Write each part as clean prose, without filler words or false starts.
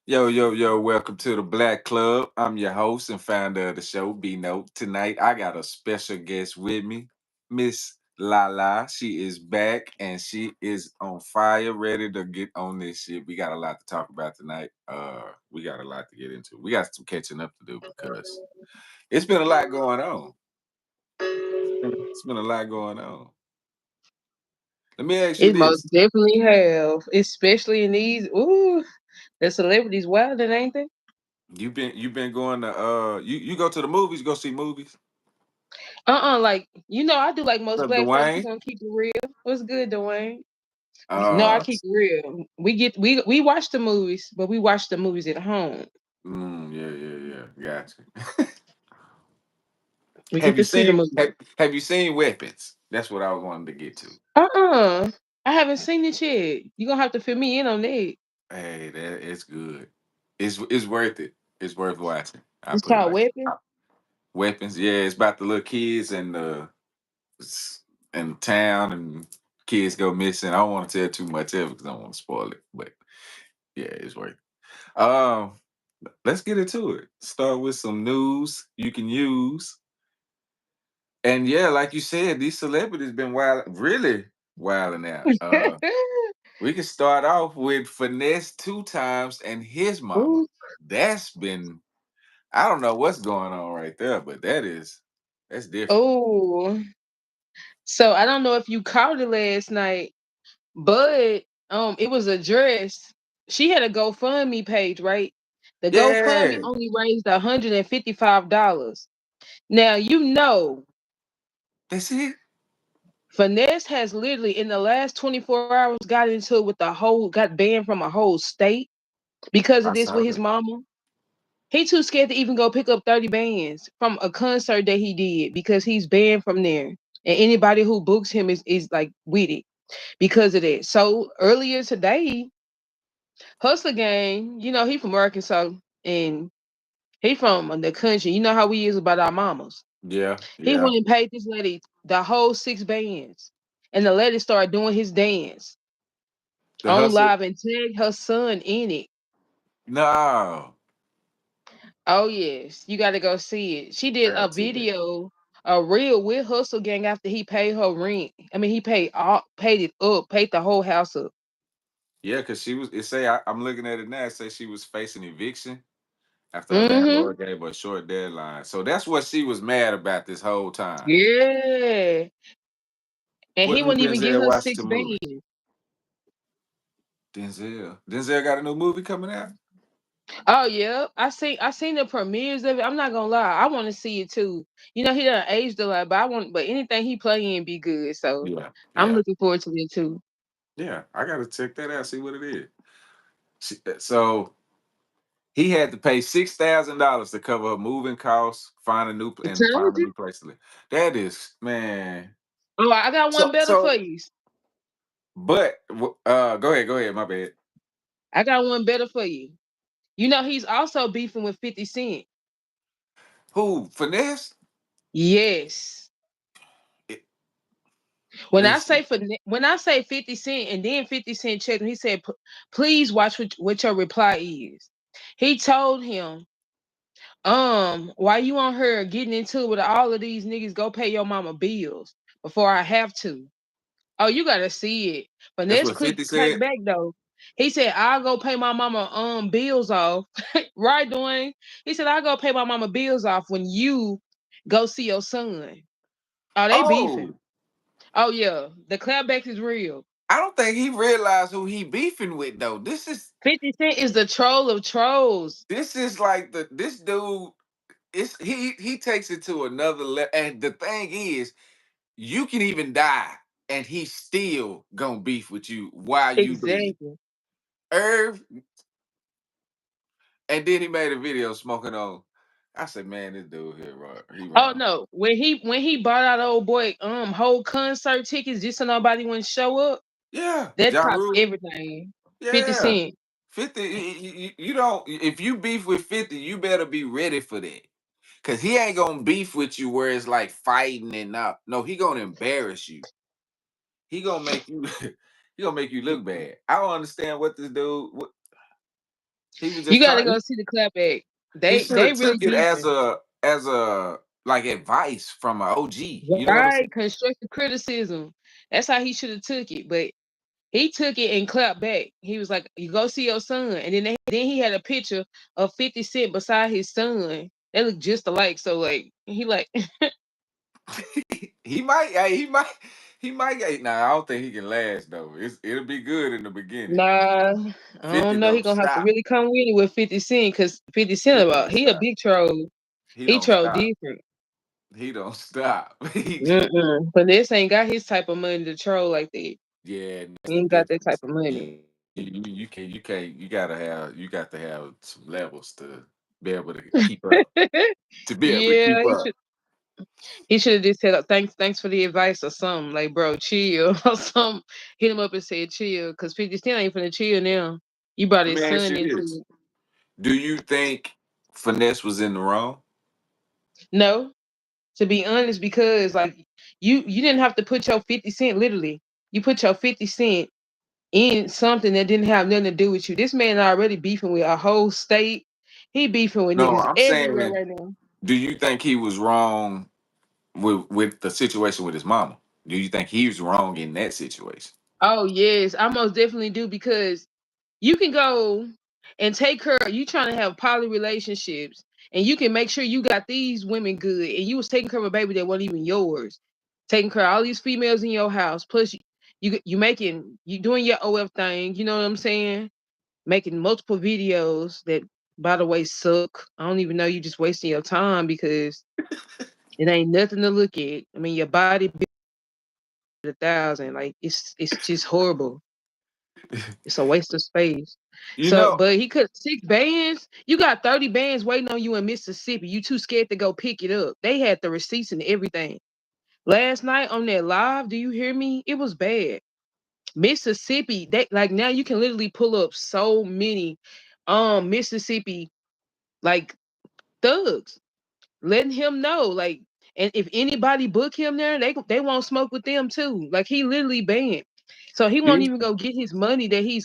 Yo, yo, yo, welcome to the Black Club. I'm your host and founder of the show, B Note. Tonight, I got a special guest with me, Miss Lala. She is back and she is on fire, ready to get on this shit. We got a lot to talk about tonight. We got a lot to get into. We got some catching up to do because it's been a lot going on. It's been a lot going on. Let me ask you It most this. definitely have, especially in these. Ooh, the celebrities wilding, ain't they? You've been going to you go to the movies, go see movies? Like I do like most What's up, black folks. We Dwayne? gonna keep it real. What's good, Dwayne? No, I Uh keep it real. We watch the movies, but we watch the movies at home. Yeah, yeah, yeah. Gotcha. We get have you to see the seen movie. have you seen Weapons? That's what I was wanting to get to. Uh-uh. I haven't seen it yet. You gonna have to fill me in on that. Hey, that it's good. It's worth it. It's worth watching. I It's put it called like Weapon. Weapons. Yeah, it's about the little kids and and town and kids go missing. I don't want to tell too much of it because I don't want to spoil it. But yeah, it's worth it. Let's get into it. Start with some news you can use. And yeah, like you said, these celebrities been wild, really wilding out. We can start off with Finesse two times and his mama. Ooh, That's been I don't know what's going on right there, but that's different. ooh. So I don't know if you caught it last night, but it was a dress. She had a GoFundMe page, right? The GoFundMe Yeah, only raised $155. Now that's it. Finesse has literally in the last 24 hours got into it with got banned from a whole state because of I this saw with his that. mama. He too scared to even go pick up 30 bands from a concert that he did because he's banned from there. And anybody who books him is like with it because of that. So earlier today, Hustler Gang, he from Arkansas and he from the country. You know how we is about our mamas. Yeah, He yeah. went and paid this lady the whole 6 bands. And the lady started doing his dance The on hustle. live and tagged her son in it. No, Oh yes, you gotta go see it. She I did a gotta see that. video, a reel with Hustle Gang after he paid her rent. I mean he paid it up, paid the whole house up. Yeah, because she was. It say I'm looking at it now. It say she was facing eviction after her Mm-hmm. landlord gave her a short deadline. So that's what she was mad about this whole time. Yeah. And What he new wouldn't even give Denzel her six Washington movie? bands. Denzel got a new movie coming out. Oh yeah, I seen the premieres of it. I'm not gonna lie, I want to see it too. He done aged a lot, but anything he play in be good. So Yeah, I'm yeah, looking forward to it too. yeah. I gotta check that out. See what it is. So he had to pay $6,000 to cover her moving costs, I find told a you. new place to live. That is man. Oh, I got one So better for so, you. but go ahead. My bad. I got one better for you. He's also beefing with 50 Cent. Who finesse? Yes. It, When I listen. say when I say 50 Cent and then 50 Cent checked him, he said, Please watch what your reply is." He told him, why you on her getting into it with all of these niggas? Go pay your mama bills before I have to. Oh, you gotta see it. But That's let's what 50 clap said. back though. He said, I'll go pay my mama bills off. Right, Dwayne? He said, I'll go pay my mama bills off when you go see your son. Oh, they beefing. Oh, Oh yeah. The clapback is real. I don't think he realized who he beefing with though. 50 Cent is the troll of trolls. This is like this dude. It's he takes it to another level. And the thing is, you can even die, and he's still gonna beef with you while you breathe. Exactly. Irv, and then he made a video smoking on. I said, man, this dude here, right? He Oh wrong. no. When he bought out old boy whole concert tickets just so nobody wouldn't show up, Yeah, that Ja topped Rule. everything. 50 Yeah, Cent. 50. You don't. If you beef with 50, you better be ready for that. Cause he ain't gonna beef with you where it's like fighting and not. No, he gonna embarrass you. He gonna make you. He gonna make you look bad. I don't understand what this dude. He was You just gotta trying. go see the clapback. He They should have they really took it beefing. as a like advice from an OG. You know what I'm Right, saying? constructive criticism. That's how he should have took it. But he took it and clapped back. He was like, "You go see your son," and then he had a picture of 50 Cent beside his son. They look just alike. So like he like, He might. Hey, he might. Nah, I don't think he can last though. It'll be good in the beginning. nah, I 50 don't know. He don't gonna have to stop. really come with it with 50 Cent because 50 Cent 50 about don't he a stop. big troll. He He don't troll stop. different. He don't stop. But this ain't got his type of money to troll like that. Yeah, He that's a ain't got that type difference. of money. You you got to have some levels to be able to keep up. To be able to Yeah, keep up. he should have just said thanks for the advice or something like bro chill or something. Hit him up and said chill because 50 Cent ain't finna chill now. You brought Let me his ask son you into this. it. Do you think Finesse was in the wrong? No, to be honest, because like you didn't have to put your 50 Cent literally. You put your 50 Cent in something that didn't have nothing to do with you. This man already beefing with a whole state. He beefing with No, niggas I'm everywhere saying, right now. do you think he was wrong with the situation with his mama? Do you think he was wrong in that situation? Oh yes, I most definitely do because you can go and take her. You trying to have poly relationships, and you can make sure you got these women good, and you was taking care of a baby that wasn't even yours, taking care of all these females in your house. Plus, you doing your OF thing. You know what I'm saying? Making multiple videos that, by the way, suck. I don't even know you just wasting your time because it ain't nothing to look at. I mean, your body built 1,000. Like it's just horrible. It's a waste of space. You So, know, but he could 6 bands. You got 30 bands waiting on you in Mississippi. You too scared to go pick it up. They had the receipts and everything. Last night on that live, do you hear me? It was bad. Mississippi, they like now you can literally pull up so many Mississippi like thugs, letting him know like, and if anybody book him there, they won't smoke with them too. Like he literally banned. So he won't didn't, even go get his money that he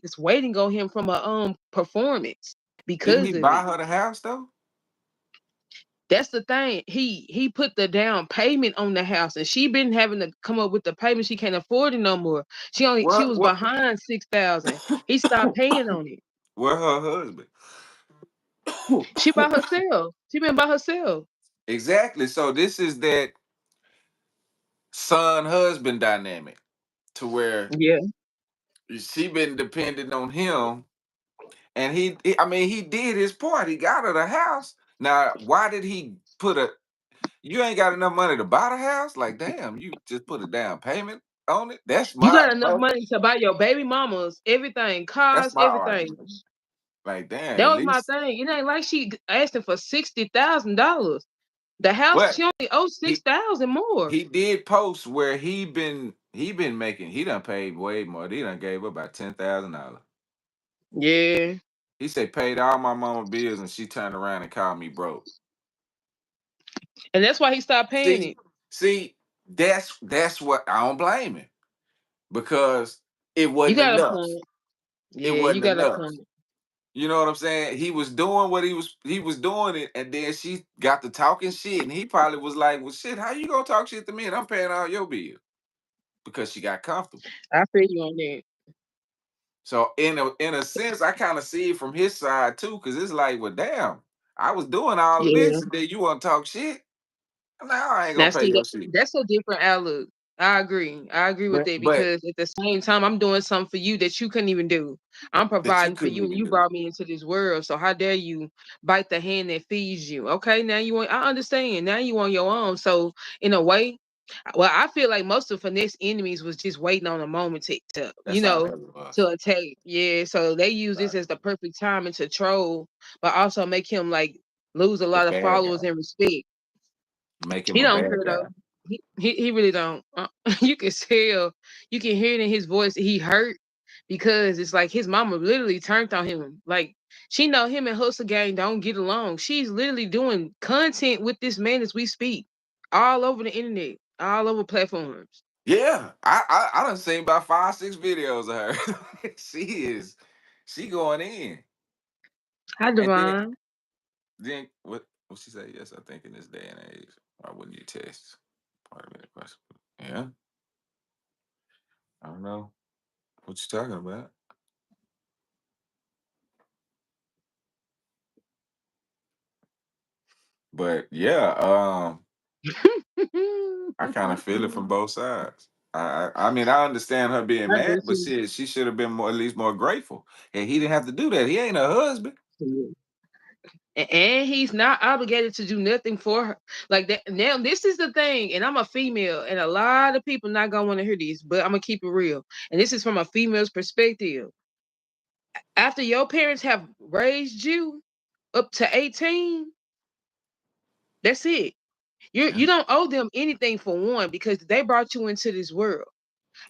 is waiting on him from a performance didn't he because of buy it. her the house though? That's the thing. He put the down payment on the house, and she been having to come up with the payment. She can't afford it no more. She What was what behind 6,000. He stopped paying on it. where her husband? She by herself. She been by herself. Exactly. So this is that son husband dynamic to where Yeah. she been dependent on him, and I mean he did his part. He got her the house. Now, why did he put a you ain't got enough money to buy the house? Like, damn, you just put a down payment on it. You got enough money to buy your baby mamas, everything, That's cars, my everything. argument. Like, damn, That at was my least thing. It ain't like she asking for $60,000. The house what she only owes he 6,000 more. he did post where he been making he done paid way more. He done gave up about $10,000. Yeah, He said paid all my mama bills and she turned around and called me broke. and that's why he stopped paying See, it. see, that's what I don't blame him because it You wasn't got a enough. point. It Yeah, you wasn't got a enough. point. You know what I'm saying? He was doing what he was doing it, and then she got to talking shit, and he probably was like, "Well, shit, how you gonna talk shit to me and I'm paying all your bills?" Because she got comfortable. I feel you on that. So in a sense, I kind of see it from his side too, because it's like, well, damn, I was doing all of Yeah. this, and then you want to talk shit? Now I ain't Now gonna pay see your shit. that's a different outlook. I agree. I agree with that But because at the same time, I'm doing something for you that you couldn't even do. I'm that you providing for couldn't you, and even you do. brought me into this world. So how dare you bite the hand that feeds you? Okay, now you want. I understand. Now you on your own. So in a way, well, I feel like most of Finesse enemies was just waiting on a moment to That's all that was. to attack. Yeah. So they use this as the perfect timing to troll, but also make him like lose a The lot of bad followers guy. and respect. Make him He a don't bad care guy. though. He really don't. You can tell, you can hear it in his voice. He hurt because it's like his mama literally turned on him. Like she know him and Hustle Gang don't get along. She's literally doing content with this man as we speak, all over the internet, all over platforms. Yeah, I done seen about 5, 6 videos of her. She going in. Hi, And Devon. then what she say? Yes, I think in this day and age, why wouldn't you test? Part of it, question. Yeah, I don't know what you talking about, but yeah, I kind of feel it from both sides. I mean, I understand her being I mad, do but she should have been more, at least more grateful. And he didn't have to do that. He ain't her husband. too. And he's not obligated to do nothing for her. Like that. Now, this is the thing, and I'm a female, and a lot of people not gonna want to hear this, but I'm gonna keep it real. And this is from a female's perspective. After your parents have raised you up to 18, that's it. Yeah. You don't owe them anything for one because they brought you into this world.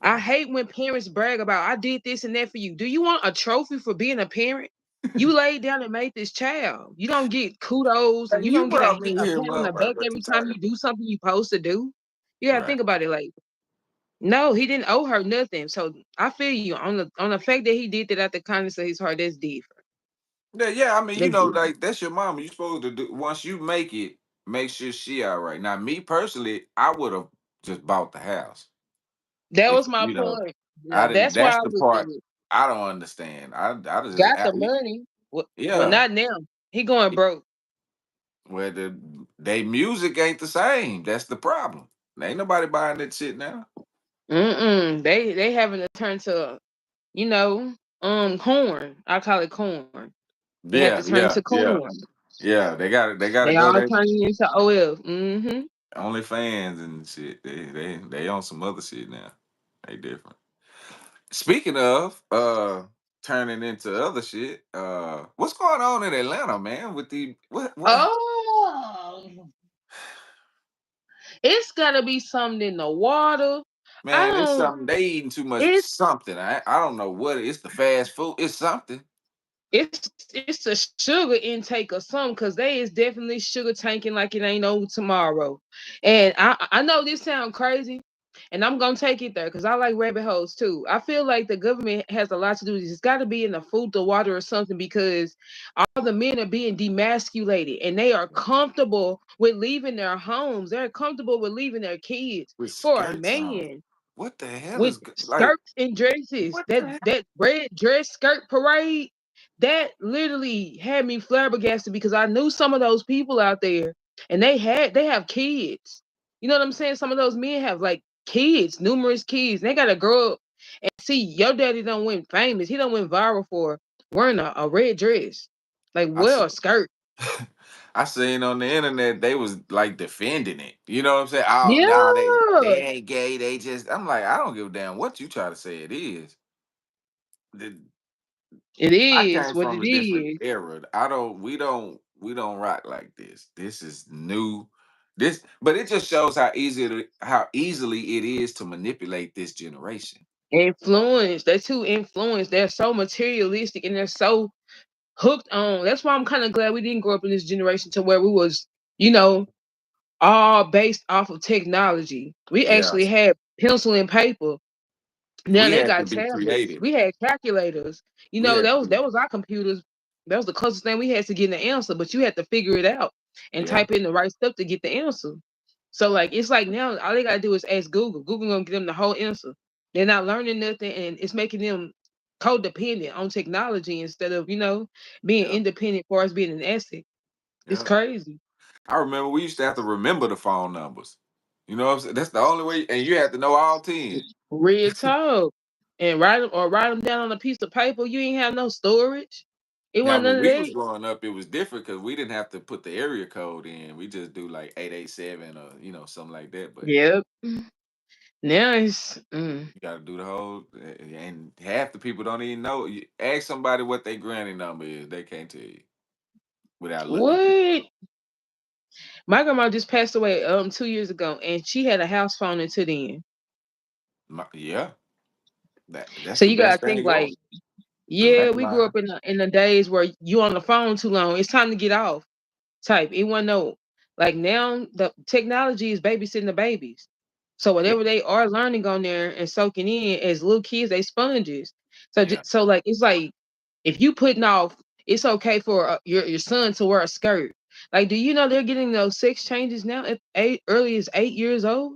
I Right. hate when parents brag about I did this and that for you. Do you want a trophy for being a parent? You laid down and made this child. You don't get kudos and Hey, you you don't get brought me a here, pat on the back motherfucker. What you every time talking you do something you supposed to do. You gotta about? think about it like, no, he didn't owe her nothing. So I feel you on the fact that he did that out the kindness of his heart. That's different. Yeah, yeah. I mean, That's different. like that's your mama. You supposed to do once you make it, make sure she all right. Now, me personally, I would have just bought the house. That If was my point. I Now didn't. that's why That's I the look at part it. I don't understand. I just Got the money. Well, yeah. not now. He going broke. Where they music ain't the same. That's the problem. Ain't nobody buying that shit now. They having to turn to corn. I call it corn. They had to Yeah, turn to yeah, yeah, corn. yeah. They got to They go. all They turning into OF. Mm-hmm. only fans and shit. They on some other shit now. They different. Speaking of turning into other shit, what's going on in Atlanta, man? With the what Oh, it's gotta be something in the water. I man, it's don't. something they eating too much It's something. I don't know what it's the fast food. It's something. it's a sugar intake or something because they is definitely sugar tanking like it ain't no tomorrow. And I know this sounds crazy, and I'm gonna take it there because I like rabbit holes too. I feel like the government has a lot to do with this. It's got to be in the food, the water, or something because all the men are being demasculated and they are comfortable with leaving their homes. They're comfortable with leaving their kids With for a skirts on. man What the hell with is like? skirts and dresses. What That the hell? that red dress skirt parade, that literally had me flabbergasted because I knew some of those people out there and they have kids. You know what I'm saying? Some of those men have like kids, numerous kids. They gotta grow up and see your daddy don't went famous. He don't went viral for wearing a red dress. Like I well see. a skirt. I seen on the internet they was like defending it. You know what I'm saying? Oh no, they Yeah, ain't gay. They just I'm like I don't give a damn what you try to say it is. The- it I is came what from it a different is. era. I don't we don't rock like this. This is new. This but it just shows how easily it is to manipulate this generation. Influence. They're too influenced. They're so materialistic and they're so hooked on. That's why I'm kind of glad we didn't grow up in this generation to where we was, you know, all based off of technology. We Yeah. actually had pencil and paper. Now We they had to got be tablets. creative. We had calculators. You We know, had to be that was our computers. That was the closest thing we had to getting the answer, but you had to figure it out and yeah. type in the right stuff to get the answer. So like it's like now all they gotta do is ask Google. Google gonna give them the whole answer. They're not learning nothing and it's making them codependent on technology instead of, being Yeah. independent as far as being an asset. It's Yeah. crazy. I remember we used to have to remember the phone numbers. You know what I'm saying? That's the only way, and you had to know all 10. Real talk. And write them down on a piece of paper. You ain't have no storage. It Now, wasn't when none of we was that. growing up, it was different because we didn't have to put the area code in. We just do like 887 or something like that. But Yep. Now it's you got to do the whole, and half the people don't even know. You ask somebody what their granny number is, they can't tell you without looking. what? My grandma just passed away 2 years ago and she had a house phone until then. Yeah, that's So the you gotta best thing think going. like, The yeah, we grew landline. up in the days where you on the phone too long. It's time to get off. Type. It wasn't no like now the technology is babysitting the babies. So Yeah, whatever they are learning on there and soaking in as little kids, they sponges. So yeah, so like it's like if you putting off it's okay for your son to wear a skirt. Like, do you know they're getting those sex changes now at early as 8 years old?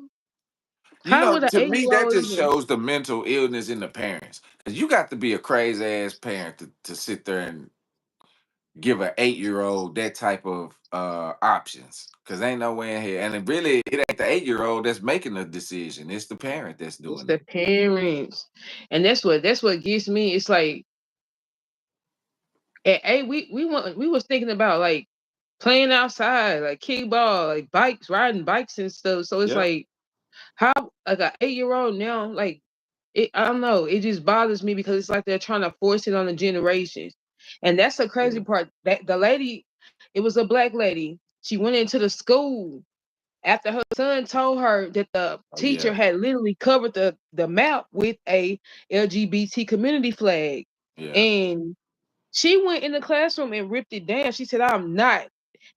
You How know, would an to me, that 8-year-old just even? shows the mental illness in the parents. Because you got to be a crazy ass parent to sit there and give an 8-year-old that type of options. Because ain't no way in here. And it ain't the 8-year-old that's making the decision. It's the parent that's It's doing the it. parents, and that's what gets me. It's like at 8, we was thinking about like playing outside, like kickball, like bikes, riding bikes and stuff. So it's Yep. like how like an 8-year-old now, like I don't know, it just bothers me because it's like they're trying to force it on the generations. And that's the crazy Yeah. part. That the lady, it was a black lady. She went into the school after her son told her that the Oh teacher yeah. had literally covered the map with a LGBT community flag. Yeah. And she went in the classroom and ripped it down. She said, I'm not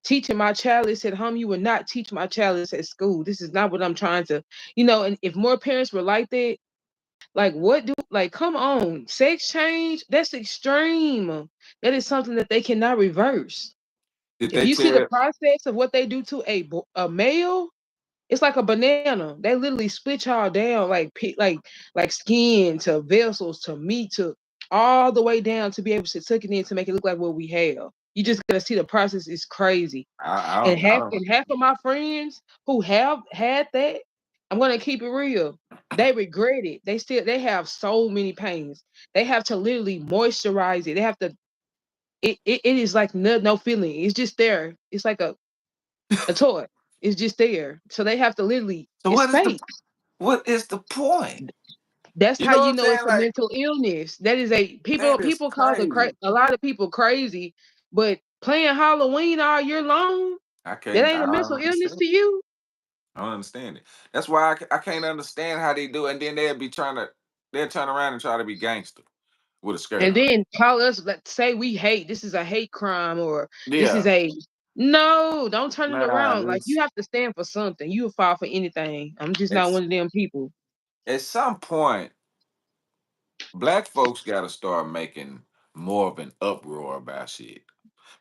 teaching my child this at home. You will not teach my child this at school. This is not what I'm trying to, and if more parents were like that, like come on, sex change, that's extreme. That is something that they cannot reverse. Did If they you see the tell? process of what they do to a male, it's like a banana. They literally split y'all down like skin to vessels to meat to all the way down to be able to tuck it in to make it look like what we have. You just gotta see the process is crazy. I And don't. I half don't. and half of my friends who have had that, I'm gonna keep it real. They regret it. They have so many pains. They have to literally moisturize it. They have to it is like no feeling. It's just there. It's like a toy. It's just there. So they have to literally, So it's what is the fake. what is the point? That's You how know what you I'm know saying? it's a Like mental illness. That is a people that is people call crazy. a lot of people crazy, but playing Halloween all year long, I that can't. ain't a I mental don't illness understand. to you. I don't understand it. That's why I can't understand how they do. It. And then they'll turn around and try to be gangster with a skirt And on. then call us, let's say we hate, this is a hate crime or this is Yeah. a no, don't turn it Nah, around. Like you have to stand for something. You'll fall for anything. I'm just not it's one of them people. at some point, black folks got to start making more of an uproar about shit.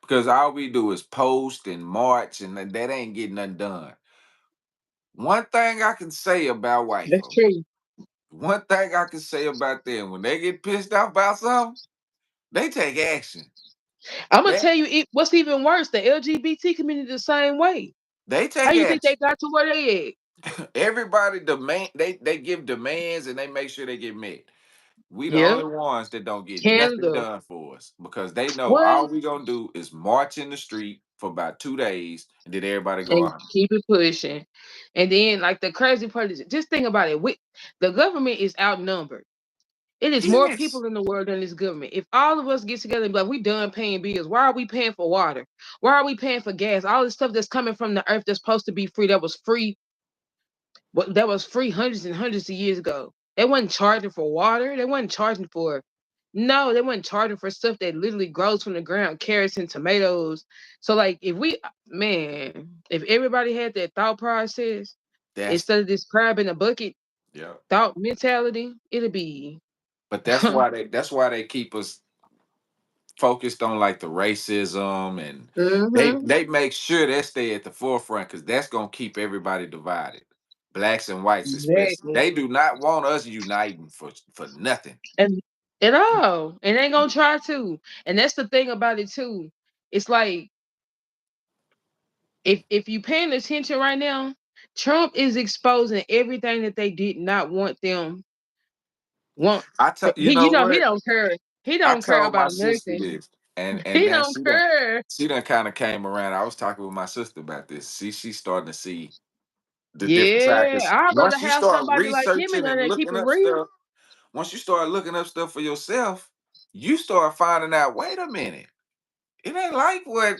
Because all we do is post and march, and that ain't getting nothing done. One thing I can say about white That's folks, true. one thing I can say about them, when they get pissed off about something, they take action. I'm gonna They tell you what's even worse, the LGBT community the same way. they How take you think they action. got to where they at? Everybody demand they give demands and they make sure they get met. We the Yeah. only ones that don't get nothing Canada. done for us because they know What? all we gonna do is march in the street for about 2 days and then everybody go And out. keep it pushing. And then like the crazy part is just think about it. The government is outnumbered. It is more Yes, people in the world than this government. If all of us get together and be like, we done paying bills, why are we paying for water? Why are we paying for gas? All this stuff that's coming from the earth that's supposed to be free, that was free hundreds and hundreds of years ago. They wasn't charging for water. They wasn't charging for no, they wasn't charging for stuff that literally grows from the ground, carrots and tomatoes. So like if everybody had that thought process that's instead of this crab in a bucket yeah. thought mentality, it'll be But that's why they keep us focused on like the racism and they hmm they make sure they stay at the forefront because that's gonna keep everybody divided. Blacks and whites especially. exactly. They do not want us uniting for nothing. And at all. And they gonna try to. And that's the thing about it too. It's like if you paying attention right now, Trump is exposing everything that they did not want them want. I tell you He know he what? don't care. He I don't care told my about sister nothing. this, and He now don't care. she done kind of came around. I was talking with my sister about this. See, she's starting to see the different side. Yeah, 'Cause I'd rather once you have start somebody like him in researching there and that keep looking it up real. stuff, once you start looking up stuff for yourself, you start finding out. Wait a minute, it ain't like what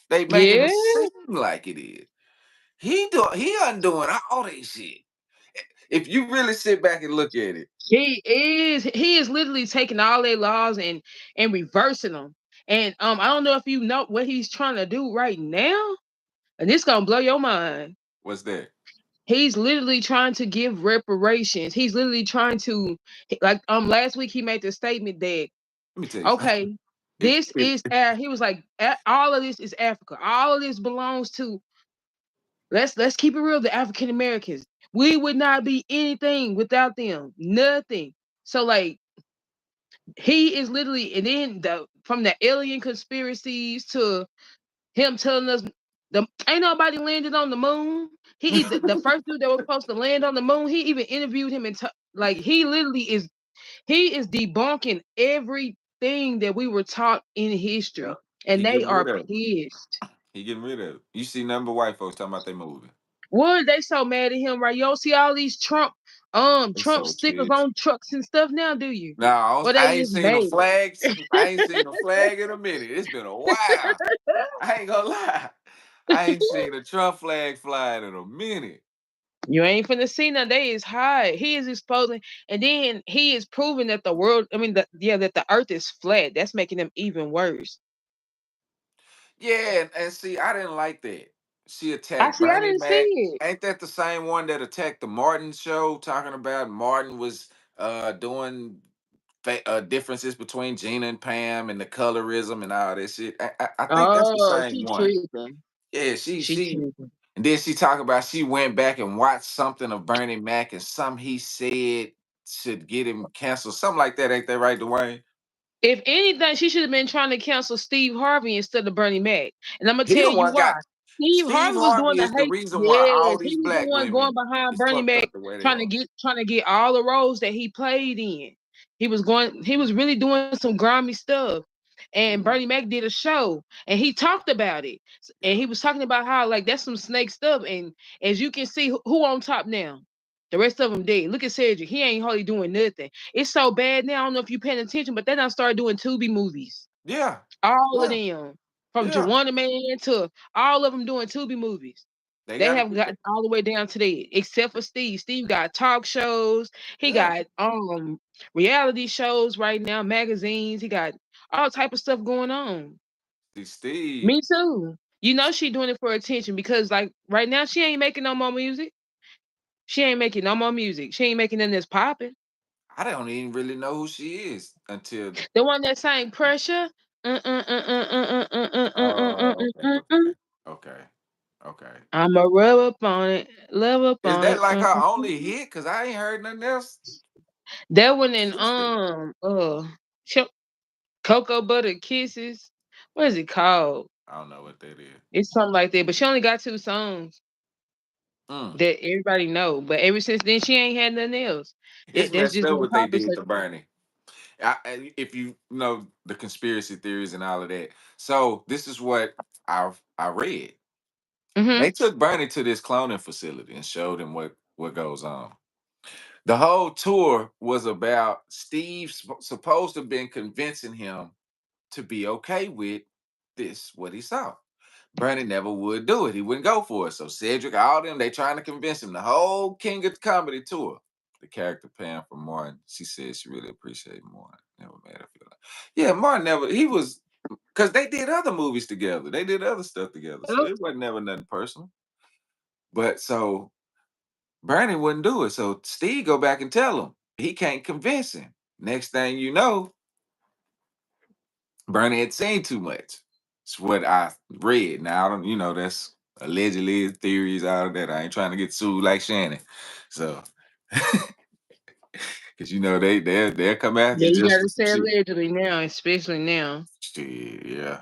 they making Yeah, it seem like it is. He undoing all that shit. If you really sit back and look at it, he is literally taking all their laws and reversing them. And I don't know if you know what he's trying to do right now, and this gonna blow your mind. what's that? He's literally trying to give reparations. He's literally trying to like last week he made the statement that Let me tell you something. okay, This is he was like, all of this is Africa. All of this belongs to, let's keep it real, the African Americans. We would not be anything without them. Nothing. So like he is literally, and then from the alien conspiracies to him telling us the ain't nobody landed on the moon. The first dude that was supposed to land on the moon. He even interviewed him and like he is debunking everything that we were taught in history, Yep. and He they getting are rid of it. pissed. He getting rid of it. You see number white folks talking about they moving. What are they so mad at him, right? You don't see all these They Trump so stickers pissed. on trucks and stuff now, do you? No, Or they I ain't just seen a mad? flag. I ain't seen a flag in a minute. It's been a while. I ain't gonna lie. I ain't seen a Trump flag flying in a minute. You ain't finna see none. They is high. He is exposing, and then he is proving that the world. I mean, that the Earth is flat. That's making them even worse. Yeah, and see, I didn't like that. She I attacked see. I Bernie didn't see Mac. it. Ain't that the same one that attacked the Martin show, talking about Martin was doing differences between Gina and Pam and the colorism and all that shit. I think that's the Oh, same she one. tripping. Yeah, She tripping. and then she talked about she went back and watched something of Bernie Mac and some he said should get him canceled. Something like that. Ain't that right, Dwayne? If anything, she should have been trying to cancel Steve Harvey instead of Bernie Mac. And I'm gonna He tell the you one why. got Steve Steve Harvey was doing Harvey the is the hate. reason why all Yes, these he was the black one going women behind is Bernie fucked Mac, up the way they are. trying to get all the roles that he played in. He was really doing some grimy stuff. And Bernie Mhm. Mac did a show and he talked about it. And Yeah. he was talking about how like that's some snake stuff. And as you can see, who on top now? The rest of them dead. Look at Cedric. He ain't hardly doing nothing. It's so bad now. I don't know if you paying attention, but they done started doing Tubi movies. Yeah. All of Yeah. them, from Yeah. Juwanna Man to all of them doing Tubi movies. They They gotta have get got that. all the way down to there, except for Steve. Steve got talk shows. He Yeah. got reality shows right now, magazines. He got all type of stuff going on. See, Steve, Me too. You know she doing it for attention because like right now she ain't making no more music. She ain't making no more music. She ain't making nothing that's popping. I don't even really know who she is until The one that sang Pressure. oh okay. Okay. I'ma rub up on it, love up Is on that it. like her only hit? Cause I ain't heard nothing else That one in since then. Cho- Cocoa Butter Kisses. What is it called? I don't know what that is. It's something like that. But she only got two songs Mm. that everybody know. But ever since then, she ain't had nothing else. It's That's messed just up been what they popping. did So, to Bernie. If you know the conspiracy theories and all of that. So this is what I read. mm-hmm. They took Bernie to this cloning facility and showed him what goes on. The whole tour was about Steve supposed to have been convincing him to be okay with this, what he saw. Bernie never would do it. He wouldn't go for it. So Cedric, all them, they trying to convince him. The whole King of Comedy tour. The character Pam from Martin, she said she really appreciated Martin. Never made her feel like. Yeah, Martin never, he was, because they did other movies together. They did other stuff together. So it wasn't never nothing personal. But so Bernie wouldn't do it. So Steve go back and tell him. He can't convince him. Next thing you know, Bernie had seen too much. It's what I read. Now I don't, that's allegedly theories out of that. I ain't trying to get sued like Shannon. So because they'll come after Yeah, you you just for gotta some say shit. allegedly now, especially now. Shit, yeah.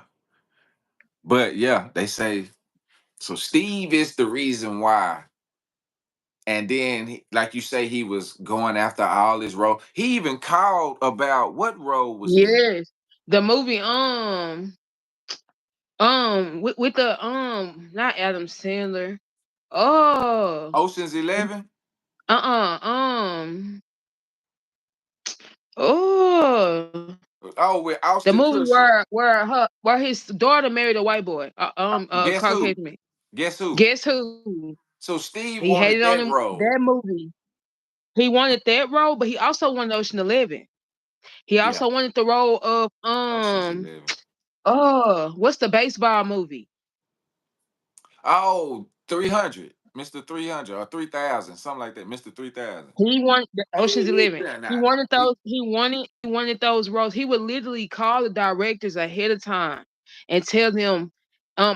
But yeah, they say so Steve is the reason why. And then, like you say, he was going after all his role. He even called about what role was it? Yes. The movie, with the not Adam Sandler. Oh, Ocean's 11. uh, oh, Oh, with the Austin movie Kutcher. where his daughter married a white boy, Guess who? Caucasian man. Guess who? Guess who? So Steve He wanted hated on that him that role. movie. He wanted that role, but he also wanted Ocean 11. He Yeah, also wanted the role of Ocean's 11. what's the baseball movie? Oh, 300. Mr. 300 or 3000, something like that. Mr. 3000. He wanted the Ocean's He 11. better He not. wanted those. He wanted those roles. He would literally call the directors ahead of time and tell them,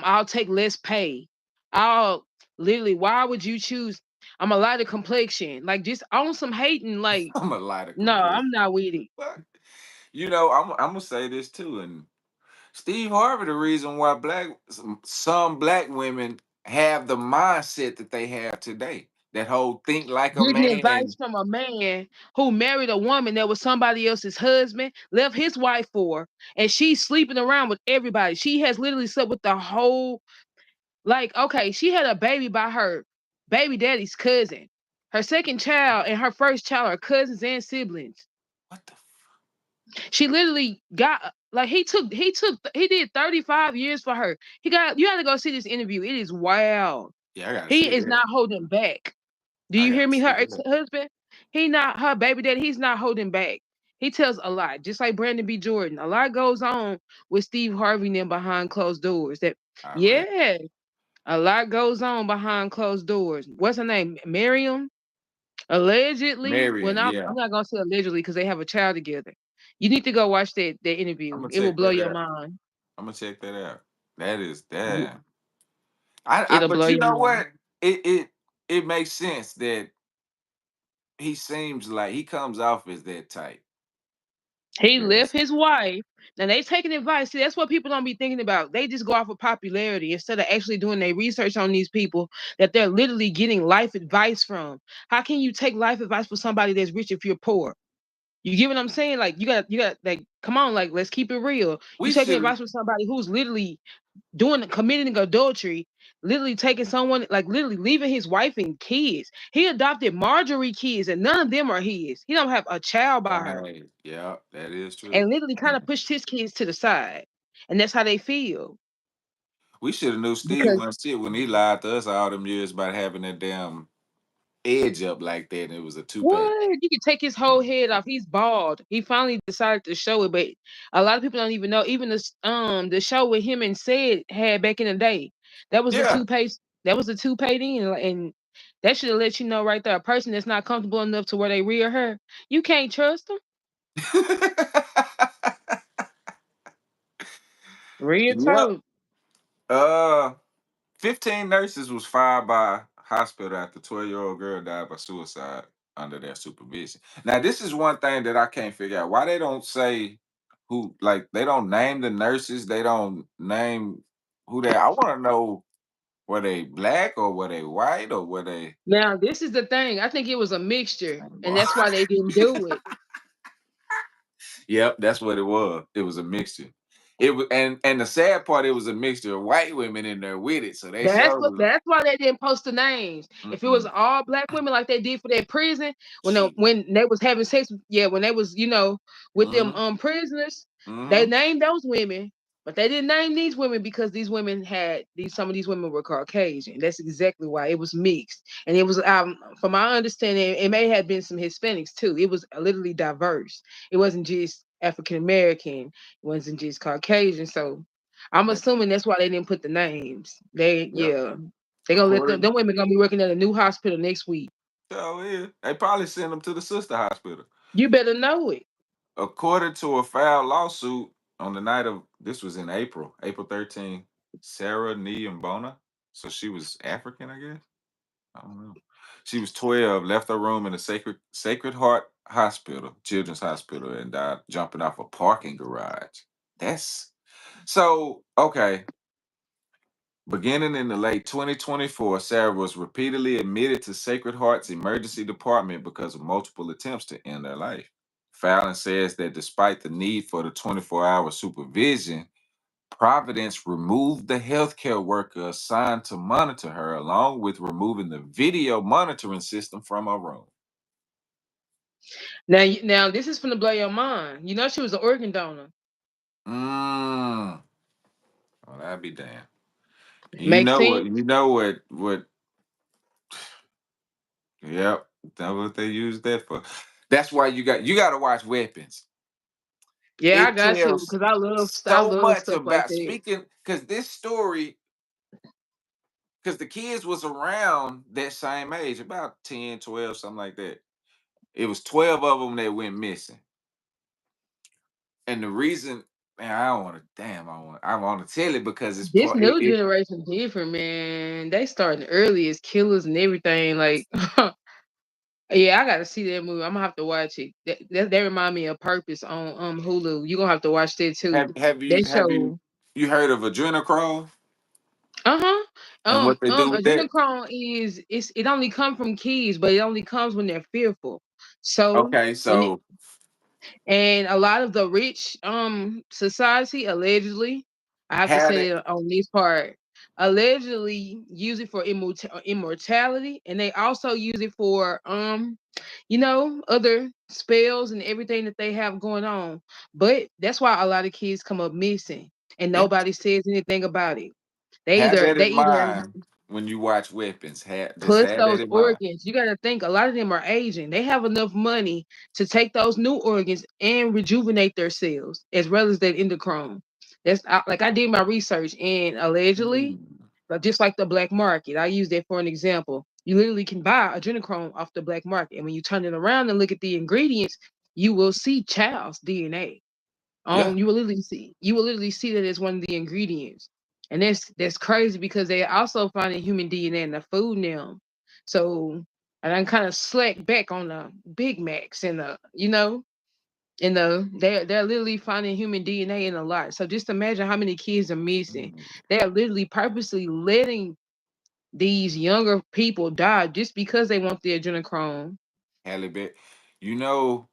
I'll take less pay. I'll literally. Why would you choose? I'm a lighter complexion. Like just on some hating. Like I'm a lighter no, complete. I'm not with it. But I'm gonna say this too, and Steve Harvey, the reason why some black women have the mindset that they have today. That whole think like a Getting man advice and from a man who married a woman that was somebody else's husband, left his wife for, and she's sleeping around with everybody. She has literally slept with the whole. Like, okay, she had a baby by her baby daddy's cousin. Her second child and her first child are cousins and siblings. what the She literally got like he did 35 years for her. You gotta go see this interview. It is wild. yeah, I gotta He see is that. not holding back. Do I you hear gotta me? Her see that. ex-husband, he not her baby daddy, he's not holding back. He tells a lot, just like Brandon B. Jordan. A lot goes on with Steve Harvey and them behind closed doors. That I read yeah, a lot goes on behind closed doors. What's her name? Miriam? Allegedly. Well, Marion, now yeah. I'm not gonna say allegedly because they have a child together. You need to go watch that I'm interview. gonna It will check blow that your out. mind. I'm gonna check that out. That is Yeah, damn. it'll But blow you your know mind. what? It makes sense that he seems like he comes off as that type He left because his wife. Now they taking advice. See, that's what people don't be thinking about. They just go off of popularity instead of actually doing their research on these people that they're literally getting life advice from. How can you take life advice from somebody that's rich if you're poor? You get what I'm saying? Like you got like come on, like let's keep it real. You we taking should. advice from somebody who's literally committing adultery, literally taking someone like literally leaving his wife and kids. He adopted Marjorie kids and none of them are his. He don't have a child by her. Right. Yeah, that is And true. literally kind of pushed his kids to the side. And that's how they feel. We should have knew Steve Because wasn't shit when he lied to us all them years about having that damn edge up like that, and it was a toupee. what? You can take his whole head off. He's bald. He finally decided to show it, but a lot of people don't even know. Even the show with him and Sid had back in the day, that was a Yeah. two page. That was a two page in, and that should have let you know right there. A person that's not comfortable enough to where they rear her, you can't trust them. Real Yep. talk. Uh, 15 nurses was fired by hospital after 12-year-old girl died by suicide under their supervision. Now, this is one thing that I can't figure out. Why they don't say who, like, they don't name the nurses, they don't name who they. I want to know, were they black or were they white or were they. Now this is the thing. I think it was a mixture, and that's why they didn't do it. Yep, that's what it was. It was a mixture. It was, and the sad part, it was a mixture of white women in there with it. So they showed. That's why they didn't post the names. If it was Mm-mm. all black women like they did for that prison, Shit. when they was having sex, yeah, when they was with them Mm-hmm. prisoners, they Mm-hmm. named those women, but they didn't name these women because these women had these some of these women were Caucasian. That's exactly why it was mixed, and it was from my understanding, it may have been some Hispanics too. It was literally diverse. It wasn't just African American. It wasn't just Caucasian. So I'm assuming that's why they didn't put the names. Yep. They gonna let them. According. Them women gonna be working at a new hospital next week. Oh yeah. They probably sent them to the sister hospital. You better know it. According to a filed lawsuit on the night of this was in April 13th, Sarah Niambona. So she was African, I guess. I don't know. She was 12, left her room in the Sacred Heart Hospital, Children's Hospital, and died jumping off a parking garage. That's so okay. Beginning in the late 2024, Sarah was repeatedly admitted to Sacred Heart's emergency department because of multiple attempts to end her life. Fallon says that despite the need for the 24-hour supervision, Providence removed the healthcare worker assigned to monitor her, along with removing the video monitoring system from her room. Now this is gonna blow your mind. You know she was an organ donor. Mm. Well, that'd be damn. You Makes know what? sense. You know what? What? Yep. That's what they use that for. That's why you got to watch Weapons. Yeah, I It got to tells because I so love much stuff like about that. speaking because this story because the kids was around that same age, about 10, 12, something like that. It was 12 of them that went missing. And the reason, man, I don't want to, damn, I want to tell it because it's This part, new generation different, man. They starting early as killers and everything. Like, yeah, I gotta see that movie. I'm gonna have to watch it. That remind me of Purpose on Hulu. You gonna have to watch that too. That have you show. you heard of adrenochrome Uh-huh. and what they do with that? Adrenochrome it only come from kids, but it only comes when they're fearful. So Okay, when it, so and a lot of the rich society allegedly, I have to had say it, it on this part, allegedly use it for immortality, and they also use it for other spells and everything that they have going on. But that's why a lot of kids come up missing and yeah, nobody says anything about it. They have either that they in either mind when you watch Weapons. Just plus have that those in mind. organs. You got to think a lot of them are aging. They have enough money to take those new organs and rejuvenate their cells as well as that endocrine. Like I did my research and allegedly, Mm. but just like the black market, I use that for an example. You literally can buy adrenochrome off the black market, and when you turn it around and look at the ingredients, you will see child's DNA. Yeah, You will literally see that as one of the ingredients. And that's crazy because they also finding human DNA in the food now. So and I'm kind of slack back on the Big Macs and they're literally finding human DNA in a lot. So just imagine how many kids are missing. mm, They're literally purposely letting these younger people die just because they want the adrenochrome. Halle Berry. You know,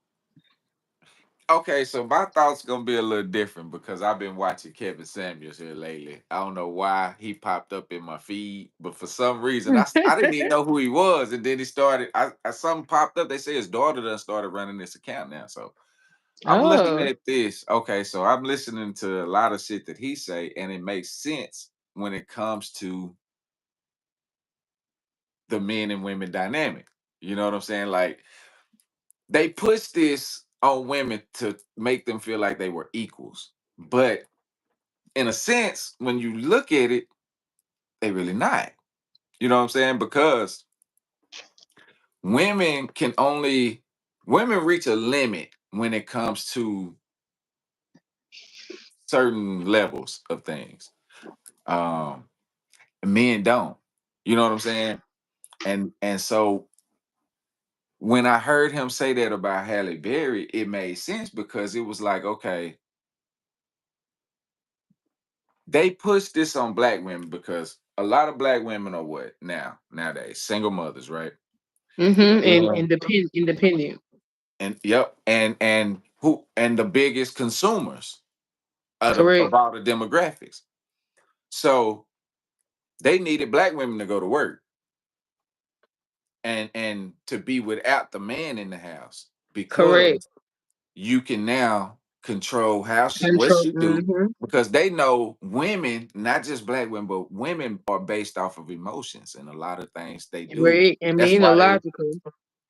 okay, so my thoughts gonna be a little different because I've been watching Kevin Samuels here lately. I don't know why he popped up in my feed, but for some reason I didn't even know who he was, and then he started. Something popped up. They say his daughter done started running this account now. So I'm looking Oh, at this. Okay, so I'm listening to a lot of shit that he say, and it makes sense when it comes to the men and women dynamic. You know what I'm saying? Like they push this on women to make them feel like they were equals. But in a sense, when you look at it, they really not. You know what I'm saying? Because women can only women reach a limit when it comes to certain levels of things. Um Men don't. You know what I'm saying? And so when I heard him say that about Halle Berry, it made sense because it was like, okay, they push this on black women because a lot of black women are what nowadays single mothers, right? and Yeah. independent. And yep, and the biggest consumers of Correct. all the demographics. So they needed black women to go to work and to be without the man in the house Correct. because you can now control what Control. she do because they know women, not just black women, but women are based off of emotions and a lot of things they do. Right. And That's being why they, illogical.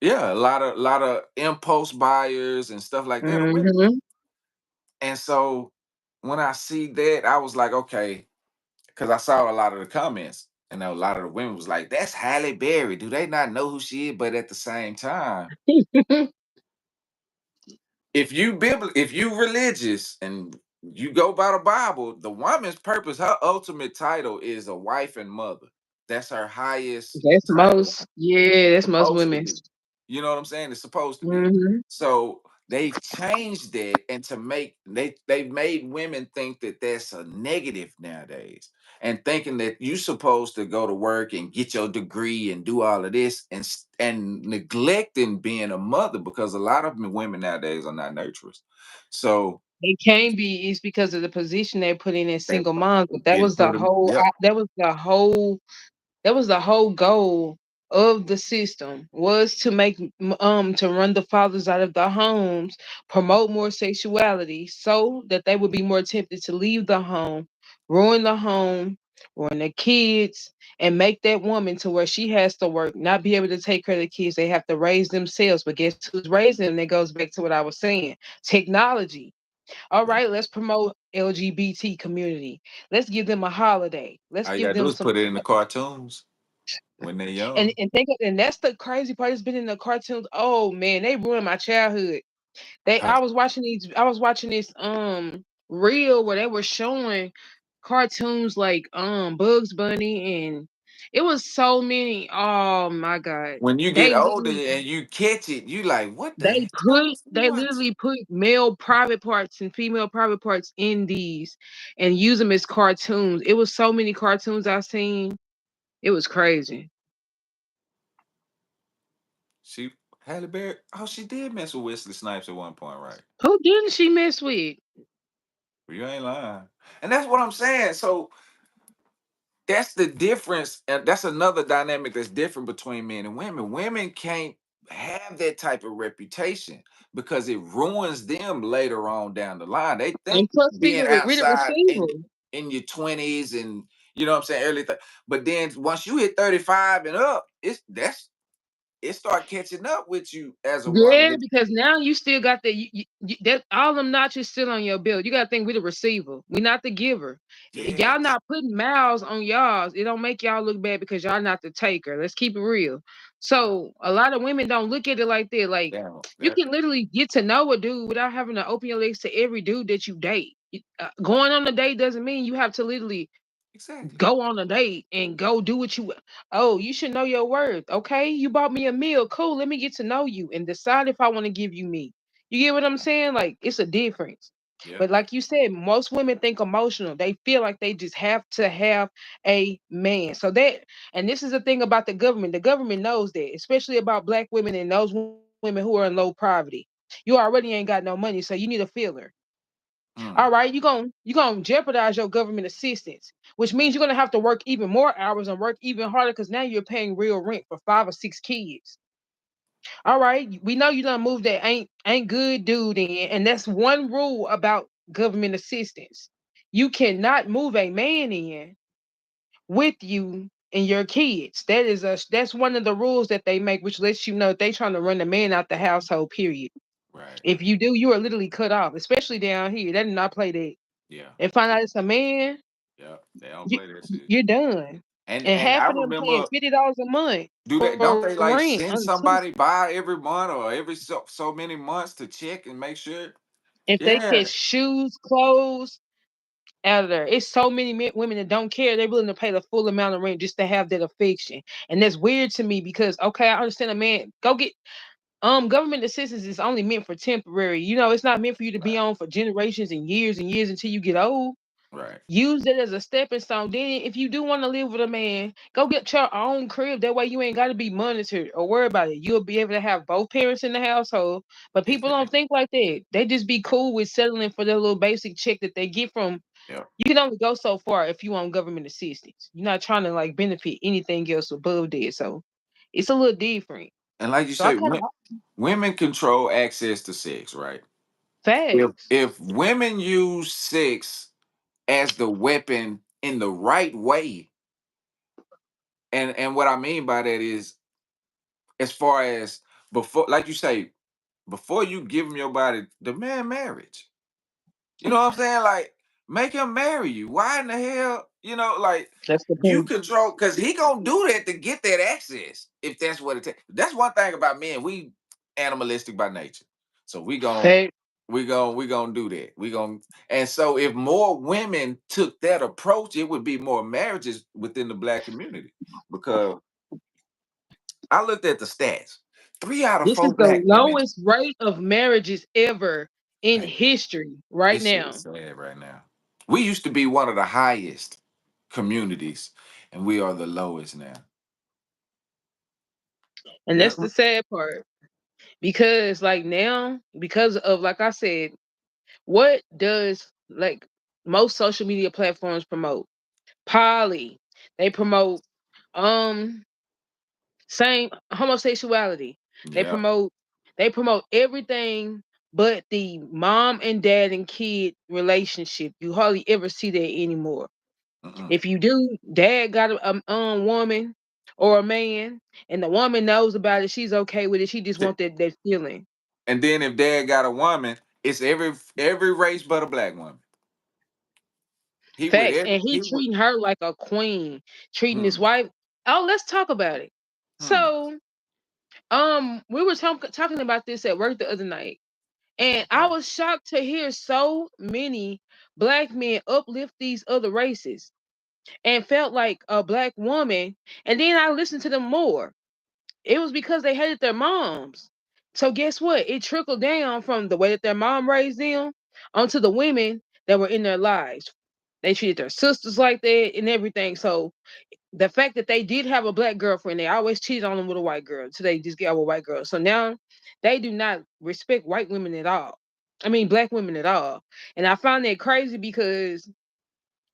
yeah, a lot of impulse buyers and stuff like that are women. Mm-hmm. And so when I see that, I was like, okay, because I saw a lot of the comments and a lot of the women was like, that's Halle Berry. Do they not know who she is? But at the same time, if you religious and you go by the Bible, the woman's purpose, her ultimate title is a wife and mother. That's her highest title. that's most Supposed to women. be. You know what I'm saying? It's supposed to be. Mm-hmm. So they've changed that and they've made women think that that's a negative nowadays and thinking that you're supposed to go to work and get your degree and do all of this and neglecting being a mother because a lot of women nowadays are not nurturers. So It can be. It's because of the position they put in as they single moms. But that it was the put them, whole. yep, That was the whole goal of the system was to make to run the fathers out of the homes, promote more sexuality, so that they would be more tempted to leave the home, ruin the kids, and make that woman to where she has to work, not be able to take care of the kids. They have to raise themselves. But guess who's raising them? That goes back to what I was saying. Technology. All Yeah. right, let's promote LGBT community. Let's give them a holiday. Let's All you give gotta do them is some. put it in the cartoons when they're And young. and think and that's the crazy part. It's been in the cartoons. Oh man, they ruined my childhood. I, I was watching this reel where they were showing cartoons like Bugs Bunny, and it was so many. Oh my god. when you get They older literally and you catch it, you like, what the hell was I they watching? literally put male private parts and female private parts in these and use them as cartoons. It was so many cartoons I seen. It was crazy. She Halle Berry. Oh, she did mess with Wesley Snipes at one point, right? Who didn't she mess with? You ain't lying. And that's what I'm saying. So that's the difference. And that's another dynamic that's different between men and women. Women can't have that type of reputation because it ruins them later on down the line. They And think plus being people with a outside receiver. in your 20s and you know what I'm saying, but then once you hit 35 and up, it start catching up with you as a woman. Yeah, because now you still got that. That all them notches still on your bill. You got to think we the receiver. We not the giver. Y'all Yes. not putting miles on y'all. It don't make y'all look bad because y'all not the taker. Let's keep it real. So a lot of women don't look at it like that. Like Damn, you can literally get to know a dude without having to open your legs to every dude that you date. Going on a date doesn't mean you have to literally exactly. go on a date and go do what you. Oh, you should know your worth. Okay, you bought me a meal. Cool. Let me get to know you and decide if I want to give you me. You get what I'm saying? Like it's a difference. Yeah. But like you said, most women think emotional. They feel like they just have to have a man. So that, and this is the thing about the government. The government knows that, especially about black women and those women who are in low poverty. You already ain't got no money, so you need a filler. All Mm, right, you're gonna jeopardize your government assistance, which means you're gonna have to work even more hours and work even harder because now you're paying real rent for 5 or 6 kids. All right, we know you done moved that ain't good dude in, and that's one rule about government assistance. You cannot move a man in with you and your kids. That's one of the rules that they make, which lets you know they trying to run the man out the household. Period. right. If you do, you are literally cut off, especially down here. They do not play that. Yeah. And find out it's a man, Yeah. They don't you, play that shit. you're done. And And half I of them paying remember $50 a month do for that. Don't rent they like on send two. somebody by every month or every so many months to check and make sure? If they catch Yeah. shoes, clothes out of there, it's so many women that don't care. They're willing to pay the full amount of rent just to have that affection, and that's weird to me because okay, I understand a man go get government assistance is only meant for temporary. You know, it's not meant for you to be Right. on for generations and years until you get old. Right. Use it as a stepping stone. Then, if you do want to live with a man, go get your own crib. That way, you ain't got to be monitored or worry about it. You'll be able to have both parents in the household. But people don't Exactly. think like that. They just be cool with settling for their little basic check that they get from. Yeah. You can only go so far if you want government assistance. You're not trying to like benefit anything else above that. So it's a little different. And like you So I say, kind of women control access to sex, right? facts. If women use sex as the weapon in the right way, and what I mean by that is as far as before, like you say, before you give him your body, demand marriage. You know what I'm saying? Like, make him marry you. Why in the hell? Like That's the you point. control because he gonna do that to get that access. If that's what it takes. That's one thing about men. We animalistic by nature. So Fact. we gonna do that. And so if more women took that approach, it would be more marriages within the black community. Because I looked at the stats. Three out of This is four the black women. lowest rate of marriages ever in Man, history right this shit now. is sad right now. We used to be one of the highest communities, and we are the lowest now. And Yeah. that's the sad part. Because like now, because of like I said, what does like most social media platforms promote? Poly. They promote um same homosexuality. They Yeah. promote they promote everything but the mom and dad and kid relationship. You hardly ever see that anymore. Mm-mm. If you do, dad got a woman or a man, and the woman knows about it. She's okay with it. She just Th- wants that feeling. And then if dad got a woman, It's every race but a black woman. He with Facts. every And he he with treating her like a queen, treating his hmm, wife. Oh, let's talk about it. hmm, So, we were talking about this at work the other night, and I okay. was shocked to hear so many black men uplift these other races and felt like a black woman. And then I listened to them more. It was because they hated their moms. So guess what? It trickled down from the way that their mom raised them onto the women that were in their lives. They treated their sisters like that and everything. So the fact that they did have a black girlfriend, they always cheated on them with a white girl. So they just get with a white girl. So now they do not respect white women at all. I mean black women at all. And I find that crazy because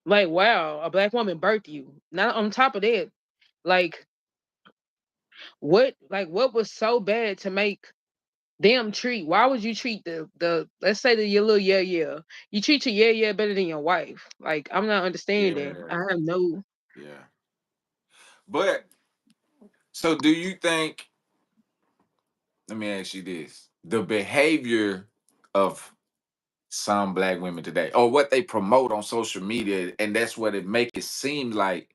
like wow, a black woman birthed you. Not on top of that, like what was so bad to make them treat? Why would you treat the let's say the your little yeah, you treat your yeah better than your wife? Like I'm not understanding. Yeah, I have no. yeah. But so do you think, let me ask you this. The behavior of some black women today, or what they promote on social media, and that's what it make it seem like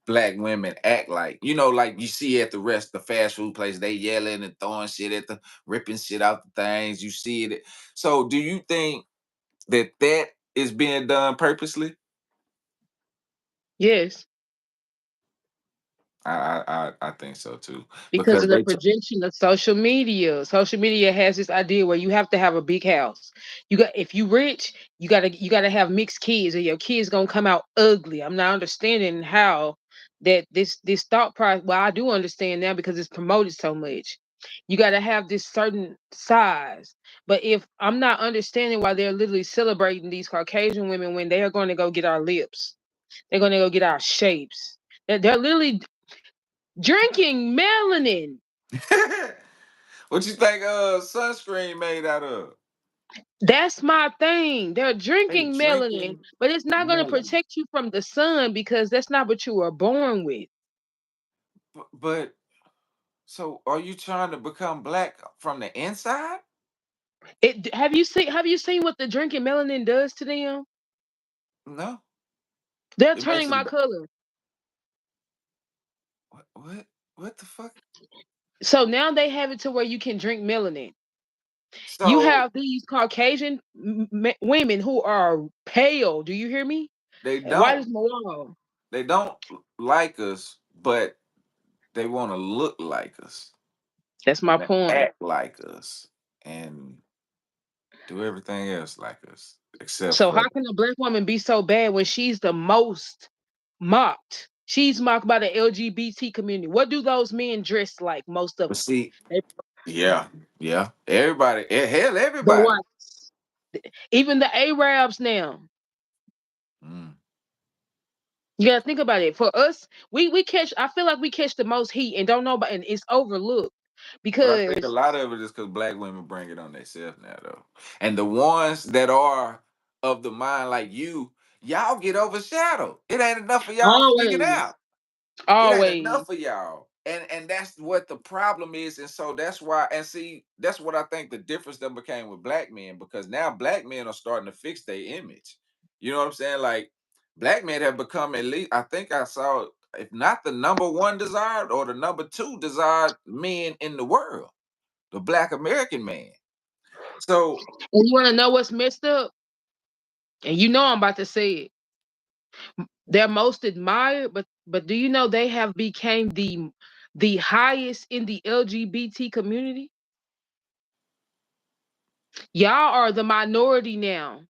black women act like. You know, like you see at the fast food place, they yelling and throwing shit at the ripping shit out the things. You see it. So do you think that that is being done purposely? Yes, I think so too. because Because of the projection of social media. Social media has this idea where you have to have a big house. You got if you rich, you gotta have mixed kids, or your kids gonna come out ugly. I'm not understanding how that this thought process. Well, I do understand now because it's promoted so much. You gotta have this certain size. But if I'm not understanding why they're literally celebrating these Caucasian women when they are going to go get our lips, they're going to go get our shapes. They're literally drinking melanin. what you think sunscreen made out of? That's my thing. They're They drinking melanin, drinking but it's not going to melon. protect you from the sun because that's not what you were born with. But so are you trying to become black from the inside? It have you seen what the drinking melanin does to them? No. They're It makes turning my them color. what the fuck? So now they have it to where you can drink melanin. You So have these Caucasian women who are pale. Do you hear me? they And white as don't Malone. they don't like us, but they want to look like us That's my and point. act like us and do everything else like us except So for. how can a black woman be so bad when she's the most mocked? She's mocked by the LGBT community. What do those men dress like? Most of But them, see, they, yeah, yeah, everybody, hell, the everybody. whites, even the Arabs now. Mm. You gotta think about it. For us, we catch. I feel like we catch the most heat and don't know about, and it's overlooked But I think a because lot of it is because black women bring it on themselves now, though. And the ones that are of the mind like you, y'all get overshadowed. It ain't enough for y'all speaking always, out. It ain't always. enough for y'all. And that's what the problem is. And so that's why, and see, that's what I think the difference that became with black men, because now black men are starting to fix their image. You know what I'm saying? Like black men have become, at least I think I saw, if not the number one desired or the number two desired men in the world, the black American man. So And you want to know what's messed up? And you know I'm about to say it. They're most admired, but do you know they have became the highest in the LGBT community? Y'all are the minority now.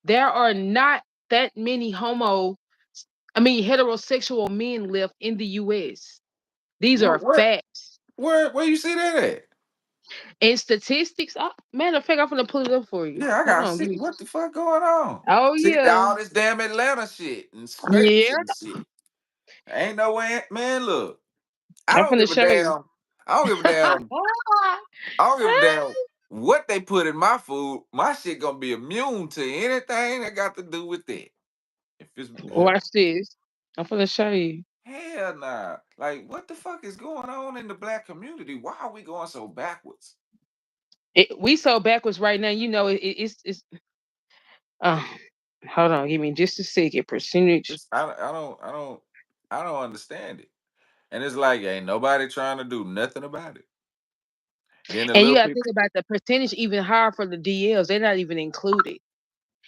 There are not that many heterosexual men left in the US. These are what facts. where you see that at? And statistics, matter of fact, I'm gonna pull it up for you. Yeah, I Hold gotta on, see give me. what the fuck going on. Oh See yeah, all this damn Atlanta shit and scripts yeah. and shit. Ain't no way, man. Look, I I'm don't gonna give a show you. damn. I don't give a damn. I don't give a damn what they put in my food. My shit gonna be immune to anything that got to do with that. If it's Watch this. I'm gonna show you. hell nah. Like what the fuck is going on in the black community? Why are we going so backwards? We so backwards right now. You know, it's. Uh, hold on, give me just a second. Percentage, I don't understand it. And it's like ain't nobody trying to do nothing about it. Then the and you little got to people. think about the percentage even higher for the DLs. They're not even included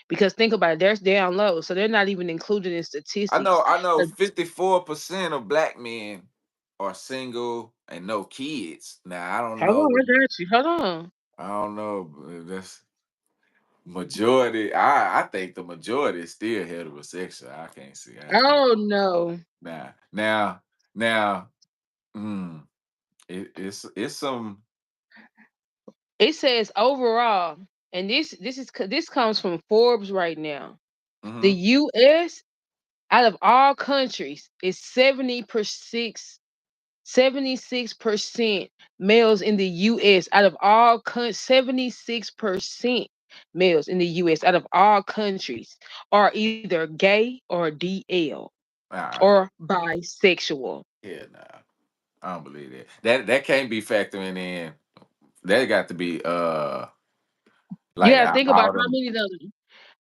because think about it, they're down low, so they're not even included in statistics. I know But 54% of black men are single and no kids. Now hold on, I got you. Hold on. I don't know. But that's majority. I think the majority is still heterosexual. I can't see. Oh no. Now now. Mm, it's some. It says overall, and this comes from Forbes right now. The Mhm. U.S. out of all countries is 76% males in the U.S. out of all 76% males in the U.S. out of all countries are either gay or DL Ah, or bisexual. yeah, nah. I don't believe that. That can't be factoring in. That got to be You like gotta think about all how them. many of them,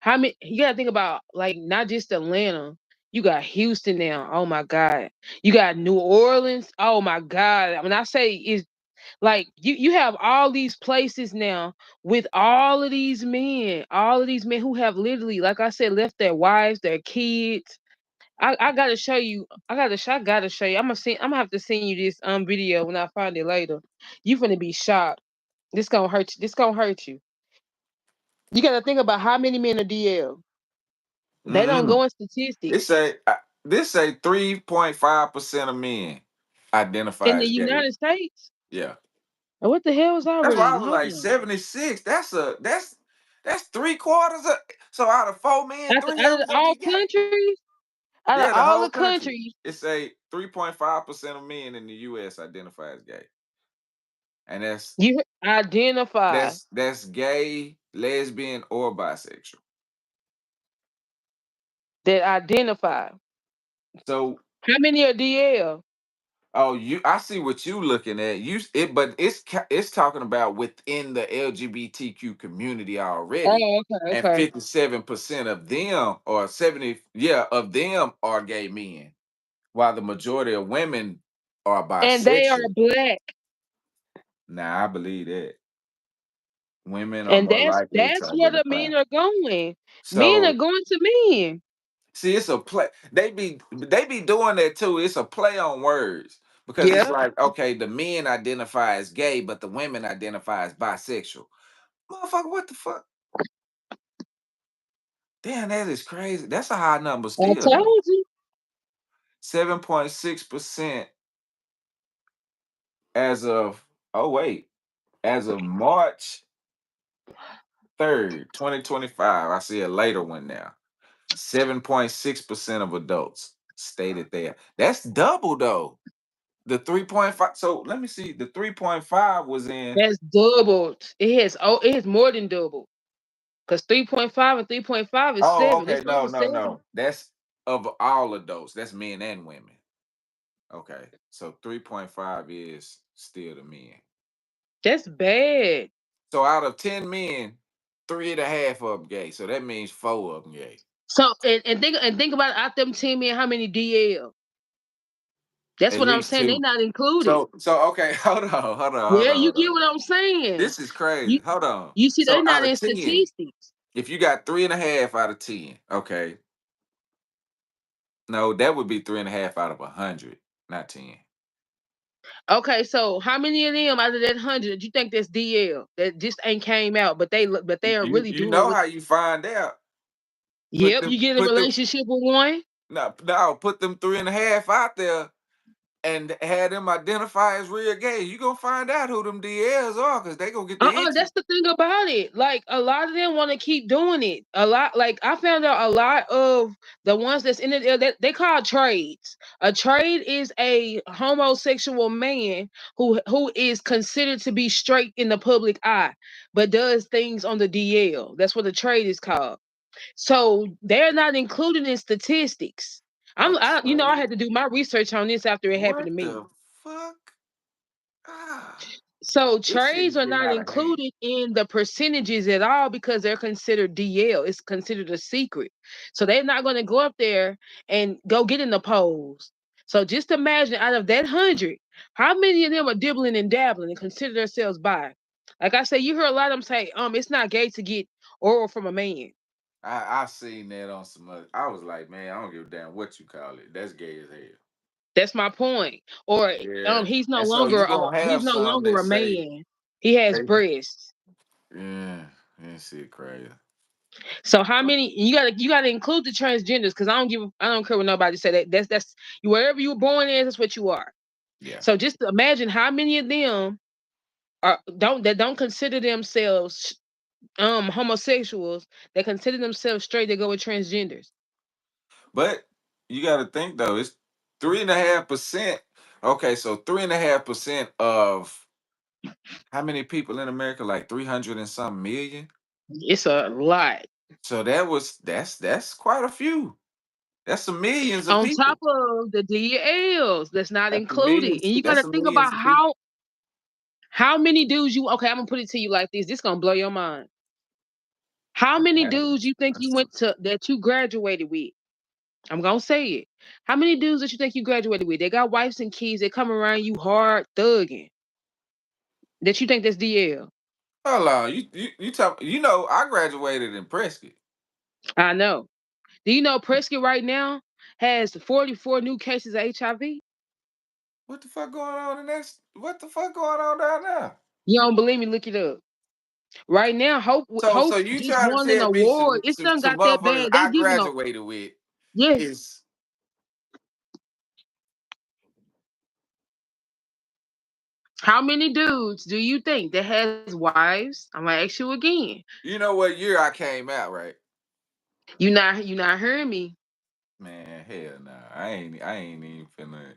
how many you gotta think about like not just Atlanta. You got Houston now. Oh my God. You got New Orleans. Oh my God. When I say is like you have all these places now with all of these men who have literally, like I said, left their wives, their kids. I gotta show you. I gotta show you. I'm gonna have to send you this video when I find it later. You finna be shocked. This gonna hurt you. This gonna hurt you. You got to think about how many men are DL. They don't Mm-mm. go in It statistics say this say 3.5% of men in identify the as gay. United States. Yeah, What the hell was I that's why I reading? was Hold like on. 76. That's three quarters of. So out of four men, three Out of of them gonna all be gay. countries, out of Yeah, the all whole the country. countries, It say 3.5% of men in the U.S. identify as gay, and you identify that's gay, lesbian, or bisexual. that identify. So, How many are DL? oh, I see what you looking at. But it's talking about within the LGBTQ community already, Oh, okay, and okay. 57% of them, or 70, yeah, of them are gay men, while the majority of women are And they are bisexual. black, Now, I believe that women are and more likely that's to where the identify. men are going. Men are So, going to men. see, it's a play. They be doing that too. It's a play on words because it's Yeah. like, okay, the men identify as gay, but the women identify as bisexual. Motherfucker, what the fuck? Damn, that is crazy. That's a high number I still, though. told you. 7.6% as of, oh wait, as of March 3rd, 2025. I see a later one now. 7.6% of adults stated there. That's double though. The 3.5. So let me see. The 3.5 was in. That's doubled. It has more than doubled. Because 3.5 and 3.5 is Oh, seven. okay. It's No, over no, seven. no. That's of all adults. That's men and women. Okay. So 3.5 is still the men. That's bad. So out of 10 men, three and a half of them gay. So that means four of them gay. So and think about out them 10 men, how many DL? That's At what I'm least saying. They're two. not included. So okay, Yeah, you hold get on. what I'm saying. This is crazy. You Hold on. you see, they're So out not of in 10, statistics. if you got three and a half out of 10, okay. No, that would be three and a half out of 100, not 10. Okay, so how many of them out of that 100 you think that's DL that just ain't came out, but You, they are you really you doing know what? how you find out. Put Yep, them you get in a put them relationship with one. no, put them three and a half out there and had them identify as real gay. You gonna find out who them DLs are because they gonna get the itching. That's the thing about it. Like a lot of them want to keep doing it. A lot, like I found out a lot of the ones that's in it, they call trades. A trade is a homosexual man who is considered to be straight in the public eye, but does things on the DL. That's what a trade is called. So they're not included in statistics. A I trade? had to do my research on this after it happened What to me. the fuck? Ah. So This shit trades is are getting not out of hand. included in the percentages at all because they're considered DL. It's considered a secret. So they're not going to go up there and go get in the polls. So just imagine out of that 100, how many of them are dibbling and dabbling and consider themselves bi? Like I said, you hear a lot of them say, it's not gay to get oral from a man. I seen that on some other. I was like, man, I don't give a damn what you call it. That's gay as hell. That's my point. Or Yeah. he's no And so you longer gonna he's have no some longer that a say man. He has they breasts. yeah, that shit crazy. So how many you gotta include the transgenders because I don't care what nobody say that that's you wherever you were born in, that's what you are. Yeah. So just imagine how many of them don't consider themselves homosexuals, they consider themselves straight, they go with transgenders. But you gotta think though, it's 3.5%. Okay, so 3.5% of how many people in America? Like 300 and some million. It's a lot. So that's quite a few. That's some millions of On people. top of the DLs, that's not That's some included. millions. And you That's gotta some think millions about of people. how many dudes you okay, I'm gonna put it to you like this. This gonna blow your mind. How many dudes you think you went to that you graduated with? I'm gonna say it. How many dudes that you think you graduated with? They got wives and kids. They come around you hard thugging. That you think that's DL? Hold on, you talk. You know, I graduated in Prescott. I know. Do you know Prescott right now has 44 new cases of HIV? What the fuck going on in that? What the fuck going on down there? You don't believe me? Look it up. Right now, So Hope you just trying to won an tell me award. It's done some got that motherfuckers bad. They I giving a graduated with yes. is How many dudes do you think that has wives? I'm gonna ask you again. you know what year I came out, right? You not hearing me? Man, hell no. I ain't even finna.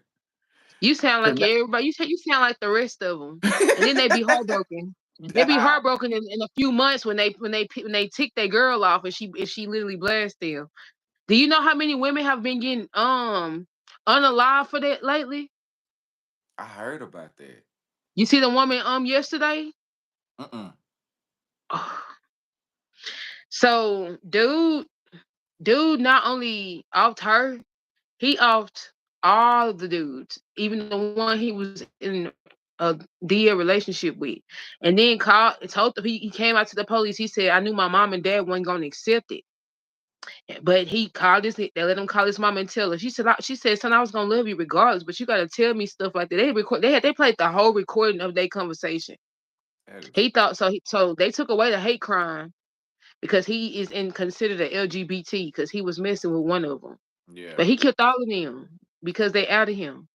You sound like everybody. You sound like the rest of them, and then they be heartbroken. They be Nah, heartbroken in a few months when they tick their girl off and she literally blasts them. Do you know how many women have been getting unalive for that lately? I heard about that. You see the woman yesterday. Mm-mm. So dude not only offed her, he offed all the dudes, even the one he was in a DL relationship with. And then he came out to the police. He said, I knew my mom and dad wasn't gonna accept it. But he called they let him call his mom and tell her. She said, son, I was gonna love you regardless, but you gotta tell me stuff like that. They played the whole recording of their conversation. That is He thought so they took away the hate crime because he is in considered a LGBT because he was messing with one of them. yeah. But he killed all of them because they outed him.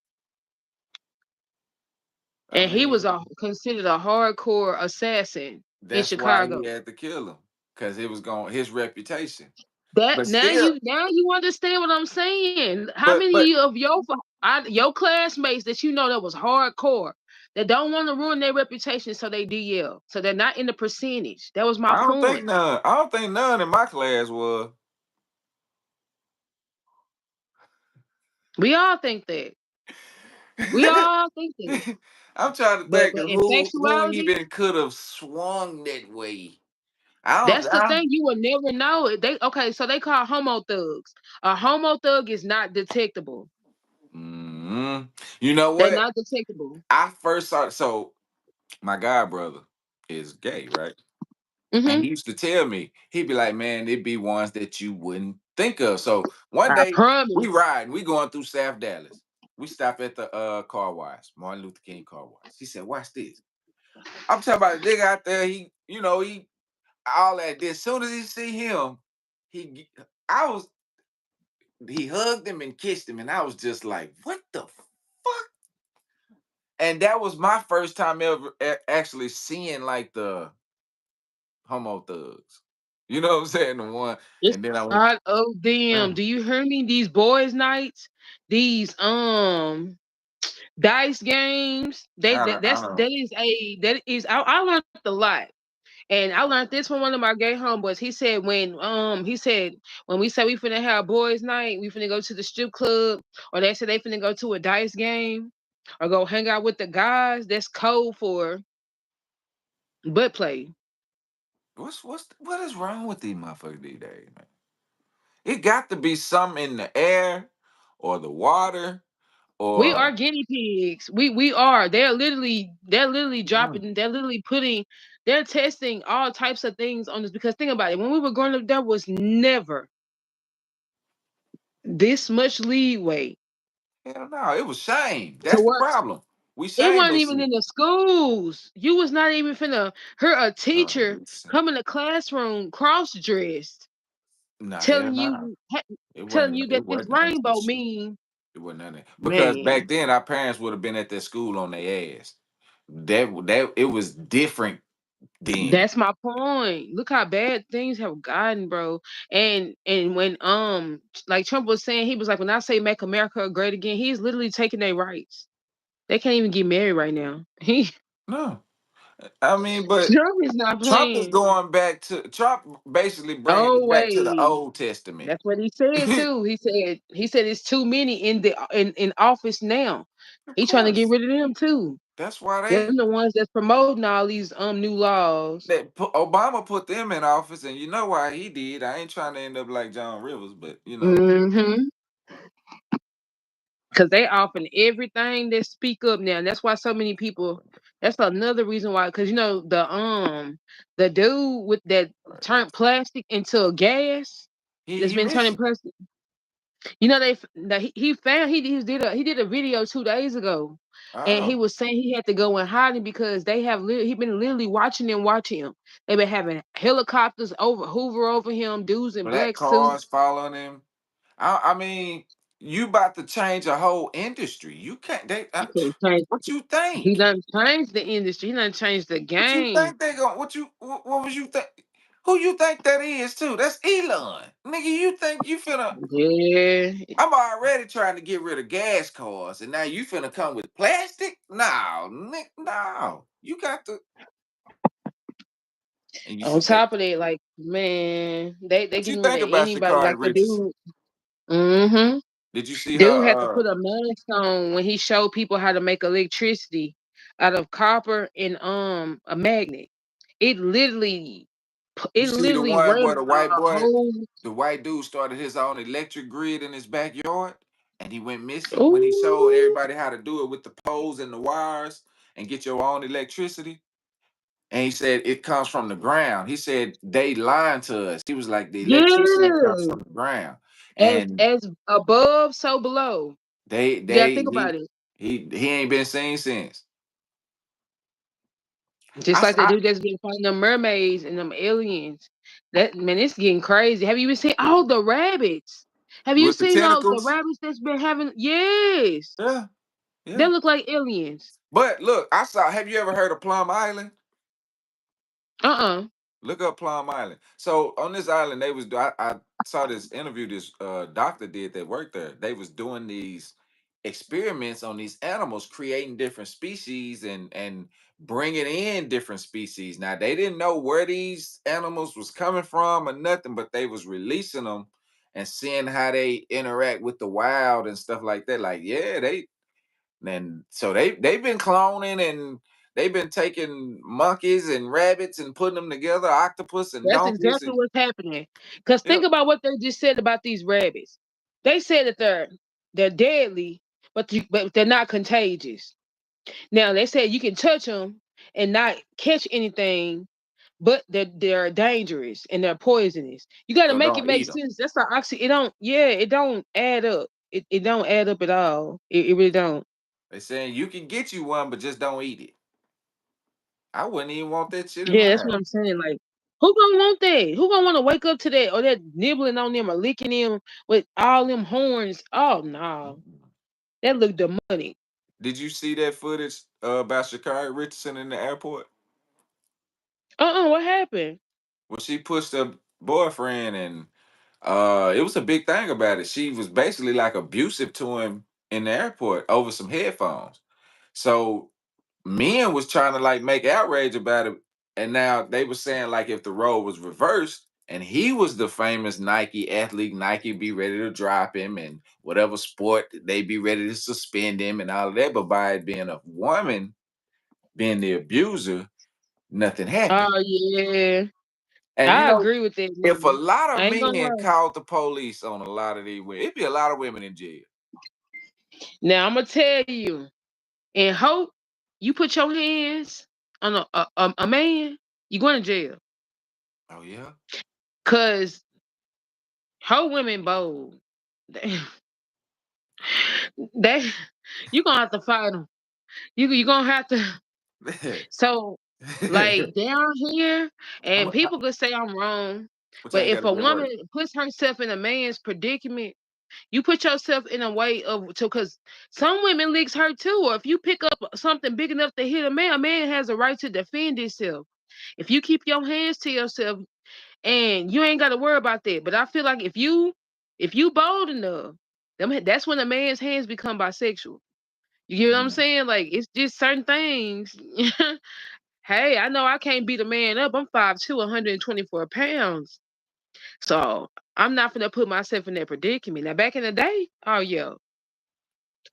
I And he was mean, considered a hardcore assassin in that's why he Chicago. had to kill him because it was going his reputation. That But still, now you understand what I'm saying. How but many of your classmates that you know that was hardcore that don't want to ruin their reputation, so they DL, so they're not in the percentage. That was my point. I don't think none in my class was. We all think that. We all think that. I'm trying to But think of in who sexuality, even could have swung that way. I don't. that's the thing. You will never know it. So they call homo thugs. A homo thug is not detectable. You know They're what? not detectable. I first saw. So my god brother is gay, right? And Hmm. he used to tell me, he'd be like, "Man, it'd be ones that you wouldn't think of." So one I day promise. we going through South Dallas. We stop at the car wash, Martin Luther King car wash. He said, "Watch this." I'm talking about a nigga out there. He all that. Then as soon as he see him, he I was he hugged him and kissed him, and I was just like, "What the fuck?" And that was my first time ever actually seeing like the homo thugs. You know what I'm saying? The one, It's and then I a went, lot of them. "Mm, Do you hear me? These boys' nights, these dice games. I That is I learned a lot. And I learned this from one of my gay homeboys. He said when we say we finna have boys' night, we finna go to the strip club, or they said they finna go to a dice game or go hang out with the guys. That's code for But play. What is wrong with these motherfuckers these days, man? It got to be something in the air or the water We are or guinea pigs. We are. They're literally Mm. dropping. They're literally putting. They're testing all types of things on this because think about it. When we were growing up, there was never this much leeway hell no, it was shame. to That's the work. problem. We It shame wasn't that even shit. in the schools. You was not even finna hear a Oh, teacher listen. come in the classroom cross dressed, Nah, hell telling no. you It telling wasn't. you It that this wasn't none of that rainbow shit. mean It wasn't none of that. Because back man. then, our parents would have been at that school on their ass. That it was different then. That's my point. Look how bad things have gotten, bro. And when like Trump was saying, he was like, when I say make America great again, he's literally taking their rights. They can't even get married right now. He No, I mean, but Trump is not Trump is playing. going back to Trump, basically bringing Oh it back to the wait. Old Testament. That's what he said Of too. He said it's too many in office now. He trying to get course, rid of them too. that's why Them the ones that's promoting all these new laws. Obama put them in office, and you know why he did. I ain't trying to end up like John Rivers, but you know, Mm-hmm. Cause they offering everything that speak up now. And that's why so many people. That's another reason why. Cause the dude with that turned plastic into gas that's he been turning missing. plastic. He found he did a video 2 days ago, and he Oh, was saying he had to go in hiding because he been literally watching him. They've been having helicopters Hoover over him, dudes in black black cars suits. following him. I mean, you about to change a whole industry. You can't. He couldn't change. What you He think? done changed the industry. He done changed the What you game. think they going? What was you think? Who you think that is too? That's Elon, nigga. You think you finna? Yeah. I'm already trying to get rid of gas cars, and now you finna come with plastic? No, Nick, no. You got to. And you On see that? top of that, like man, they What you getting rid think of about anybody. Shakari Like the Richardson? dude. Mm-hmm. Did you see Dude had to her? put a mask on when he showed people how to make electricity out of copper and a magnet. It literally, You it see the literally one ran where a whole. the white dude started his own electric grid in his backyard, and he went missing when he showed Ooh, everybody how to do it with the poles and the wires and get your own electricity. And he said it comes from the ground. He said they lying to us. He was like the electricity comes yeah. from the ground, As and as above, so below. they You gotta they think about it. he ain't been seen since. Just like the I dude that's been fighting them mermaids and them aliens. That man, it's getting crazy. Have you even seen all the rabbits? Have you with the seen all the tentacles. rabbits that's been having? Yes, Yeah, they yeah. look like aliens. But look, I saw. Have you ever heard of Plum Island? Uh-uh. Look up Plum Island. So on this island, I saw this interview this doctor did that worked there. They was doing these experiments on these animals, creating different species and bringing in different species. Now they didn't know where these animals was coming from or nothing, but they was releasing them and seeing how they interact with the wild and stuff like that. Like, yeah, and so they've been cloning and they've been taking monkeys and rabbits and putting them together, octopus and That's donkeys exactly and what's happening. Cause think yep. about what they just said about these rabbits. They said that they're deadly, but they're not contagious. Now they said you can touch them and not catch anything, but they're dangerous and they're poisonous. You got to So make it don't make eat them. sense. That's the oxy. It don't. Yeah, it don't add up. It don't add up at all. It really don't. They saying you can get you one, but just don't eat it. I wouldn't even want that shit in Yeah, my that's what house. I'm saying. Like, who gonna want that? Who gonna want to wake up to that or that nibbling on them or licking them with all them horns? Oh no, Mm-mm. that look demonic. Did you see that footage about Shakari Richardson in the airport? What happened? Well, she pushed her boyfriend and it was a big thing about it. She was basically like abusive to him in the airport over some headphones. So men was trying to like make outrage about it, and now they were saying like if the role was reversed and he was the famous Nike athlete, Nike be ready to drop him, and whatever sport they be ready to suspend him and all of that. But by it being a woman being the abuser, nothing happened. Oh yeah. And I agree with that, if a man. lot I of ain't gonna men lie. called the police on a lot of these women, it'd be a lot of women in jail. Now I'm gonna tell you, and hope you put your hands on a man, you going to jail. Oh yeah. Cause whole women bold. They, they you gonna have to fight them. You gonna have to. So like down here, I'm and a, people could say I'm wrong, what but time you if gotta a be at woman work? puts herself in a man's predicament, you put yourself in a way of to because some women licks hurt too. Or if you pick up something big enough to hit a man has a right to defend himself. If you keep your hands to yourself and you ain't got to worry about that. But I feel like if you bold enough, that's when a man's hands become bisexual. You get what I'm Mm. saying? Like it's just certain things. Hey, I know I can't beat a man up. I'm 5'2", 124 pounds. So I'm not gonna put myself in that predicament. Now back in the day, Yeah.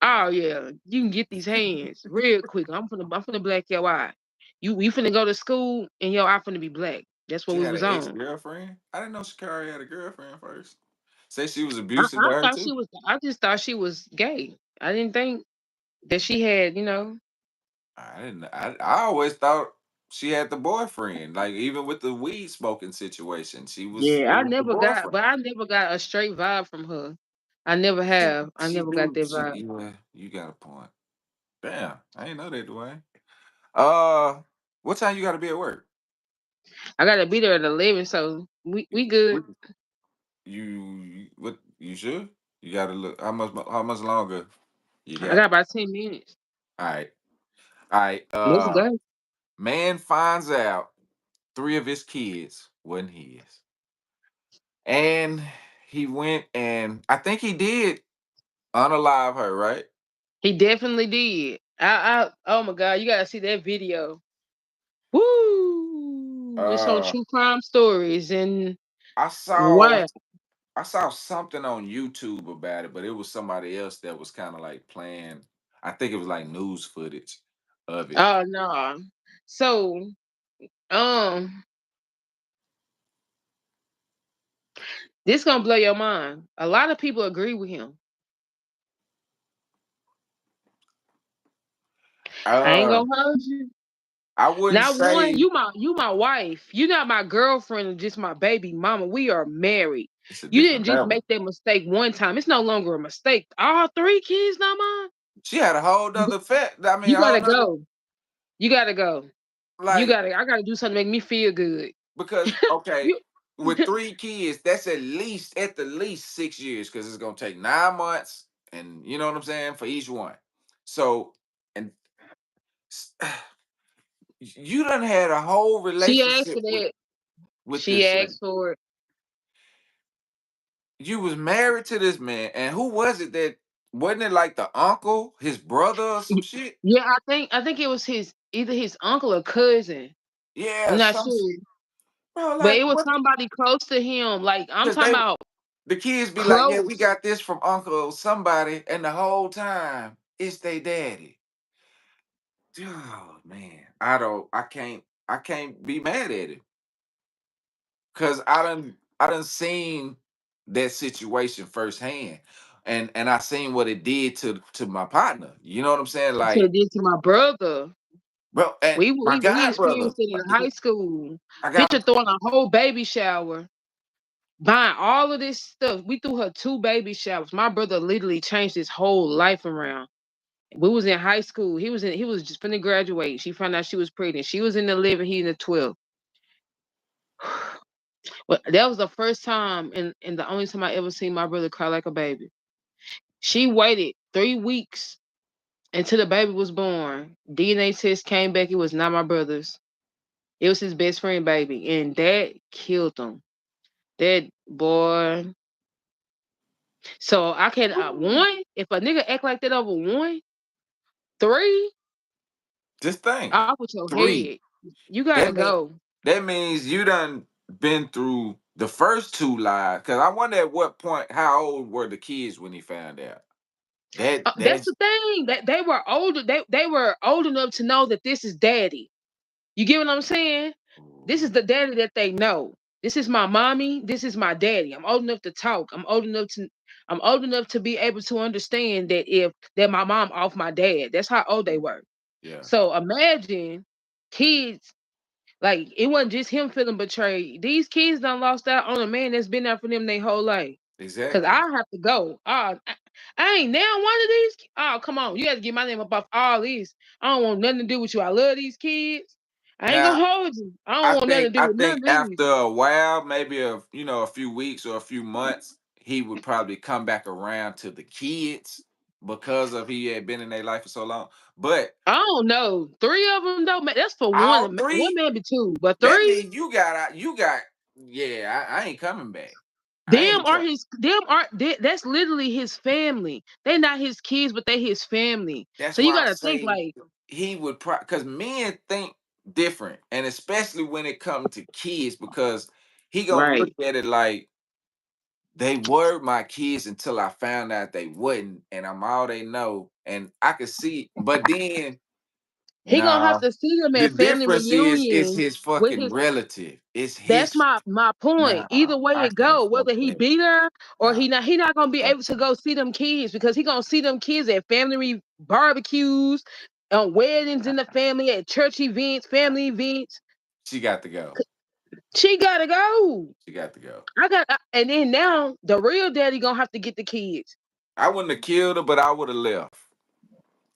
oh yeah, you can get these hands real quick. I'm finna black your eye. You finna go to school and your eye finna be black. That's what She we had was an ex on. girlfriend. I didn't know Shakari had a girlfriend first. Say she was I, abusive to I her thought too. she was. I just thought she was gay. I didn't think that she had. I didn't. I always thought she had the boyfriend. Like even with the weed smoking situation, she was Yeah, it I was the never got, boyfriend. but I never got a straight vibe from her. I never have. I She never got do. that She vibe. yeah. You got a point. Damn, I ain't know that, Dwayne. What time you got to be at work? I gotta be there at 11, so we good. What what you sure? You got to look. How much longer you I got? got about 10 minutes. All right. All right. Let's go. Man finds out three of his kids wasn't his. And he went and I think he did unalive her, right? He definitely did. Oh my god, you gotta see that video. Woo! It's on Uh True Crime Stories and I saw wow. I saw something on YouTube about it, but it was somebody else that was kind of like playing. I think it was like news footage of it. Oh no. So um, this gonna blow your mind. A lot of people agree with him. I ain't Uh gonna hold you. I wouldn't Not one, say you my wife. You not my girlfriend or just my baby mama. We are married. it's a You didn't different just level. make that mistake one time. It's no longer a mistake. All three kids not mine. She had a whole nother fact. I mean, You a whole gotta nother go. You gotta go. like I gotta do something to make me feel good. because okay, You with three kids, that's at the least 6 years because it's gonna take 9 months, and you know what I'm saying for each one. So, and s- you done had a whole she asked for relationship with that. with She this. asked for it. You was married to this man, and who was it that wasn't it like the uncle, his brother, or some shit? Yeah, I think it was his either his uncle or cousin. I'm Yeah, not some sure. bro. But Like it was what? somebody close to him. Like I'm Because talking about the kids be like, yeah, we close. got this from uncle somebody, and the whole time it's their daddy. Oh man, I can't be mad at it because I done seen that situation firsthand, and I seen what it did to my partner. You know what I'm saying? That's what Like, it did to my brother. bro, and We my we we god brother, experienced it in high school. I got Picture a throwing a whole baby shower, buying all of this stuff. We threw her two baby showers. My brother literally changed his whole life around. We was in high school. He was just finna graduate. She found out she was pregnant. She was in the 11, he in the 12. But that was the first time and the only time I ever seen my brother cry like a baby. She waited 3 weeks until the baby was born. DNA test came back. It was not my brother's. It was his best friend baby. And that killed him. That boy. So I can one, if a nigga act like that over one, three, this thing off with your 3. head. You gotta That mean go. that means you done been through the first two lives. Cause I wonder at what point, how old were the kids when he found out? That That's the that's thing. That they were older. They were old enough to know that this is daddy. You get what I'm saying? This is Ooh, the daddy that they know. This is my mommy. This is my daddy. I'm old enough to talk. I'm old enough to be able to understand that if that my mom off my dad. That's how old they were. yeah, So imagine kids, like it wasn't just him feeling betrayed. These kids done lost out on a man that's been there for them their whole life. Cause I exactly. have to go. I ain't now one of these. Oh, come on. You got to get my name up off all these. I don't want nothing to do with you. I love these kids. I ain't Now, gonna hold you. I don't want nothing to do I with none think of these. after a while, maybe a few weeks or a few months, he would probably come back around to the kids because of he had been in their life for so long. But I don't know. Three of them though. That's for all one, three, maybe two, but that three. means yeah, I ain't coming back. I Them ain't are co- his. Them are. That's literally his family. They not his kids, but they his family. That's So you why I gotta think say like, he would because men think different, and especially when it comes to kids, because he gonna look right. at it like they were my kids until I found out they wasn't, and I'm all they know, and I could see. But then, He gonna have nah, to see them the at family difference is it's reunions his with fucking his. relative. It's That's his. my point. Nah, Either way I it can't go, fuck whether he that. be there or Nah, he not gonna be fuck able to that. go see them kids because he gonna see them kids at barbecues, on weddings in the family, at church events, Nah, family events. she got to go. She gotta go. She got to go. And then now the real daddy gonna have to get the kids. I wouldn't have killed her, but I would have left.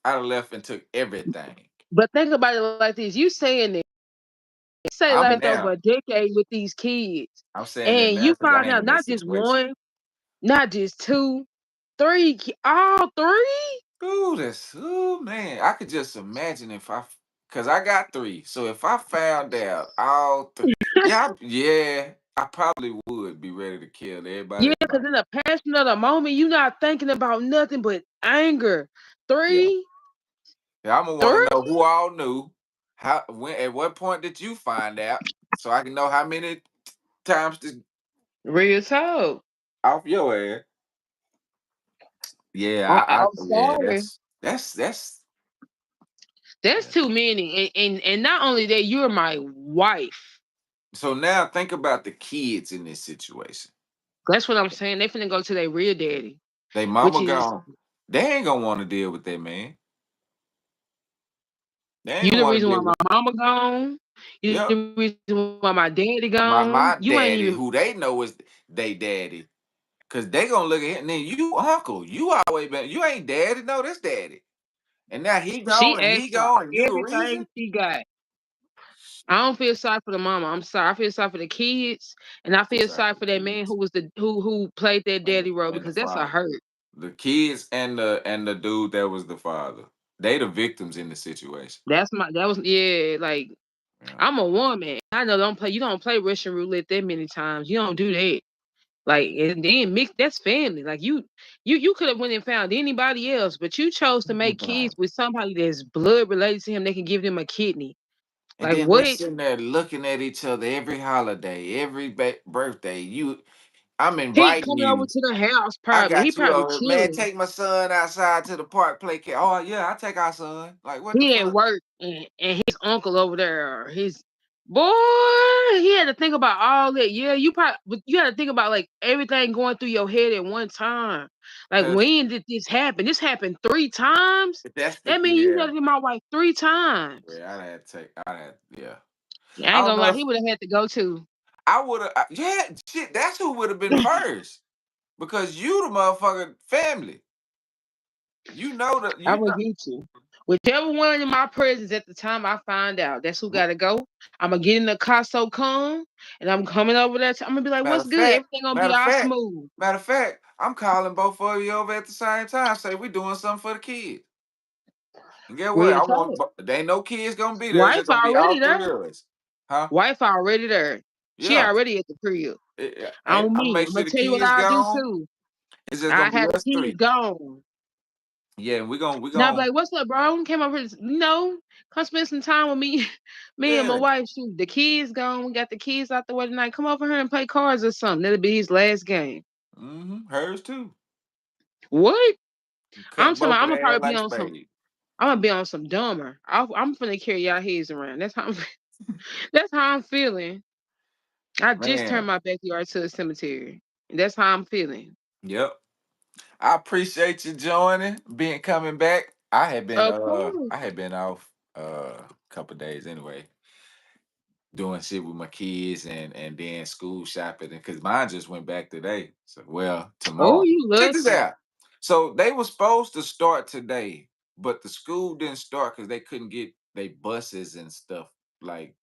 I'd have left and took everything. But think about it like this: you saying that, say I'm like over now. a decade with these kids, I'm saying that and now you because I find ain't out in that not just situation. one, not just two, three, all three. Ooh, man. I could just imagine if cause I got three. So if I found out all three, yeah, I probably would be ready to kill everybody Yeah, in my because in the passion of the moment, you're not thinking about nothing but anger. yeah. Three, Yeah, I'm gonna want to know three. who all knew, how, when, at what point did you find out, so I can know how many times to Real talk. off your ass. Yeah, I'm yeah, sorry. that's That's yeah. too many. And not only that, you're my wife. So now think about the kids in this situation. That's what I'm saying. They finna go to their real daddy, They which mama is gone. They ain't gonna want to deal with that man. They you ain't the want to reason why deal my with. mama gone. You the Yep, reason why my daddy my gone. my You ain't daddy, even. who they know is they daddy, cause they gonna look at him. And then you uncle, you always been. You ain't daddy, no, that's daddy. And now he She gone and asked he for gone and you the everything reason. she got. I don't feel sorry for the mama. I'm sorry. I feel sorry for the kids, and I Feel feel sorry sorry for the for that man kids who was the who played that daddy role and the because that's a father, hurt. the kids and the dude that was the father. They the victims in the situation. That was yeah. Like Yeah. I'm a woman. I know don't play. You don't play Russian roulette that many times. You don't do that. Like and then mix. That's family. Like you could have went and found anybody else, but you chose to make Right. kids with somebody that's blood related to him. They can give them a kidney. And Like then they what? sitting there looking at each other every holiday, every birthday. I'm He inviting coming over you. to the house I probably. He got you probably over, man. chilling. Take my son outside to the park, play cat. Oh yeah, I take our son. Like what the He at fuck? work and his uncle over there, his boy, he had to think about all that. Yeah, but you had to think about like everything going through your head at one time. Like Cause when did this happen? This happened three times. that's the That means you yeah. had to my wife three times. Yeah, I had yeah. I I ain't don't gonna know lie, if he would have had to go too. I would have. Yeah, shit. That's who would have been first because you the motherfucking family. You know that I you would know. get you. Whichever one in my presence at the time I find out, that's who gotta go. I'm gonna get in the car so calm, and I'm coming over there. I'm gonna be like, Matter "What's of good? fact, Everything gonna be matter of all fact, smooth." matter of fact, I'm calling both of you over at the same time. Say we doing something for the kids. And get what? Real I want. talk. They ain't no kids gonna be there. It's Wife just gonna be all already three there. of us, huh? Wife already there. She Yeah. already at the crib. And On I'm gonna me. make I'm sure gonna the tell you what kids I'll do gone. too. It's just I gonna be had the us kids three. gone. Yeah, and we Now, gonna like, what's up, bro? Came over here. Come spend some time with me. Me and my yeah. wife. Shoot, the kids gone. We got the kids out the way tonight. Come over here and play cards or something. That'll be his last game. Hers too. What? I'm Cut talking both about, of I'm gonna their ass probably be like on some. spades. I'm gonna be on some dumber. I'm finna carry y'all heads around. That's how I'm. That's how I'm feeling. I just turned Man, my backyard to a cemetery. That's how I'm feeling. yep. I appreciate you joining, being coming back. Of course. I had been off a couple days anyway, doing shit with my kids and then school shopping because mine just went back today. So well, Oh, tomorrow. you Check this lucky. out. So they were supposed to start today, but the school didn't start because they couldn't get their buses and stuff like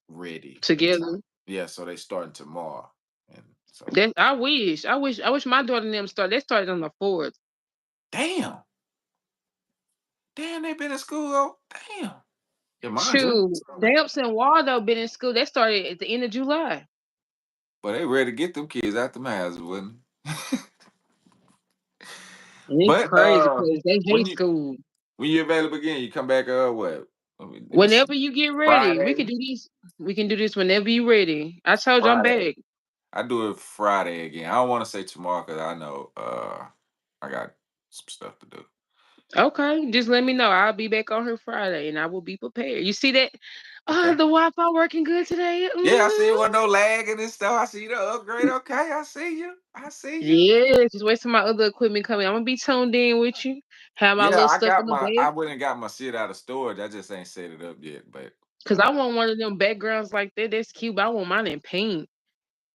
ready in time. Together. Yeah, so they starting tomorrow. And so That I wish my daughter and them started. They started on the 4th. damn. Damn, they been in school. Oh, damn. Yeah, mine just Shoot, started. Damps and Waldo been in school. They started at the end of July. But they ready to get them kids out the house, wasn't it? And it's But crazy because they when hate you school. when you available again, you come back what? Let me see. Whenever you get ready, we Friday. can do this. We can do this whenever you ready. I told you I'm Friday. back. I do it Friday again. I don't want to say tomorrow because I know I got some stuff to do. Okay, just let me know. I'll be back on here Friday, and I will be prepared. You see that? Okay. The Wi-Fi working good today. Yeah, I see it wasn't no lagging and stuff. I see the upgrade. Okay, I see you. I see you. Yeah, just wait till my other equipment coming. I'm gonna be tuned in with you. Have my Yeah, little stuff in the I back. went and got my shit out of storage. I just ain't set it up yet. But Cause I want one of them backgrounds like that. That's cute. But I want mine in pink.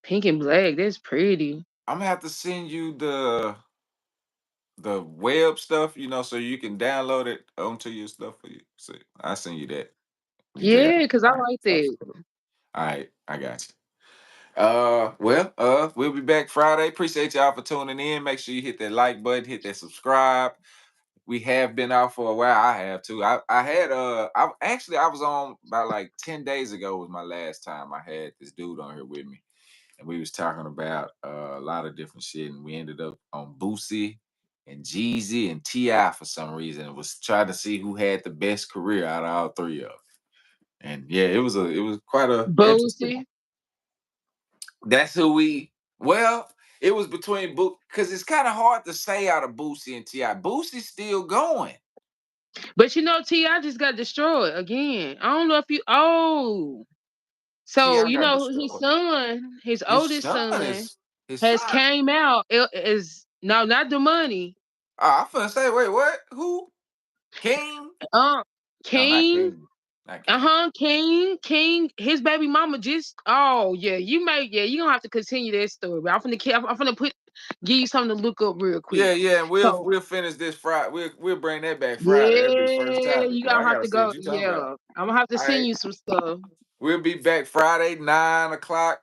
Pink and black. That's pretty. I'm gonna have to send you the web stuff, so you can download it onto your stuff for you. See, I send you that. You just Yeah, cause I all right, like got that. you. All right, I got you. Well, we'll be back Friday. Appreciate y'all for tuning in. Make sure you hit that like button, hit that subscribe. We have been out for a while. I have too. I had I was on about like 10 days ago was my last time. I had this dude on here with me, and we was talking about a lot of different shit, and we ended up on Boosie and Jeezy and Ti for some reason. It was trying to see who had the best career out of all three of them. And yeah, it was quite a interesting. Boosie. That's who we. Well, it was between Boot because it's kind of hard to say out of Boosie and Ti. Boosie's still going. But Ti just got destroyed again. I don't know if you. Oh, Ti so got destroyed. his His oldest son son, is his has son. came out. Is no, not the money. I'm finna say, wait, what? Who? King? Uh, No, not King. King. Not King. King. His baby mama just. Oh yeah, you gonna have to continue that story. But I'm finna give you something to look up real quick. Yeah, yeah, and So we'll finish this Friday. We'll bring that back Friday. That'll be the first yeah, topic you because I gonna have gotta to see go. what you're talking about. Yeah, I'm gonna have to All send right, you some stuff. we'll be back Friday, 9 o'clock,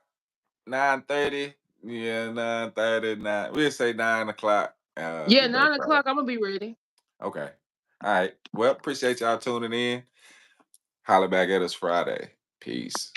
9:30. Yeah, 9:30, 9. We'll say 9 o'clock. Yeah, Be back 9 o'clock. Friday. I'm gonna be ready. Okay. All right. Well, appreciate y'all tuning in. Holler back at us Friday. Peace.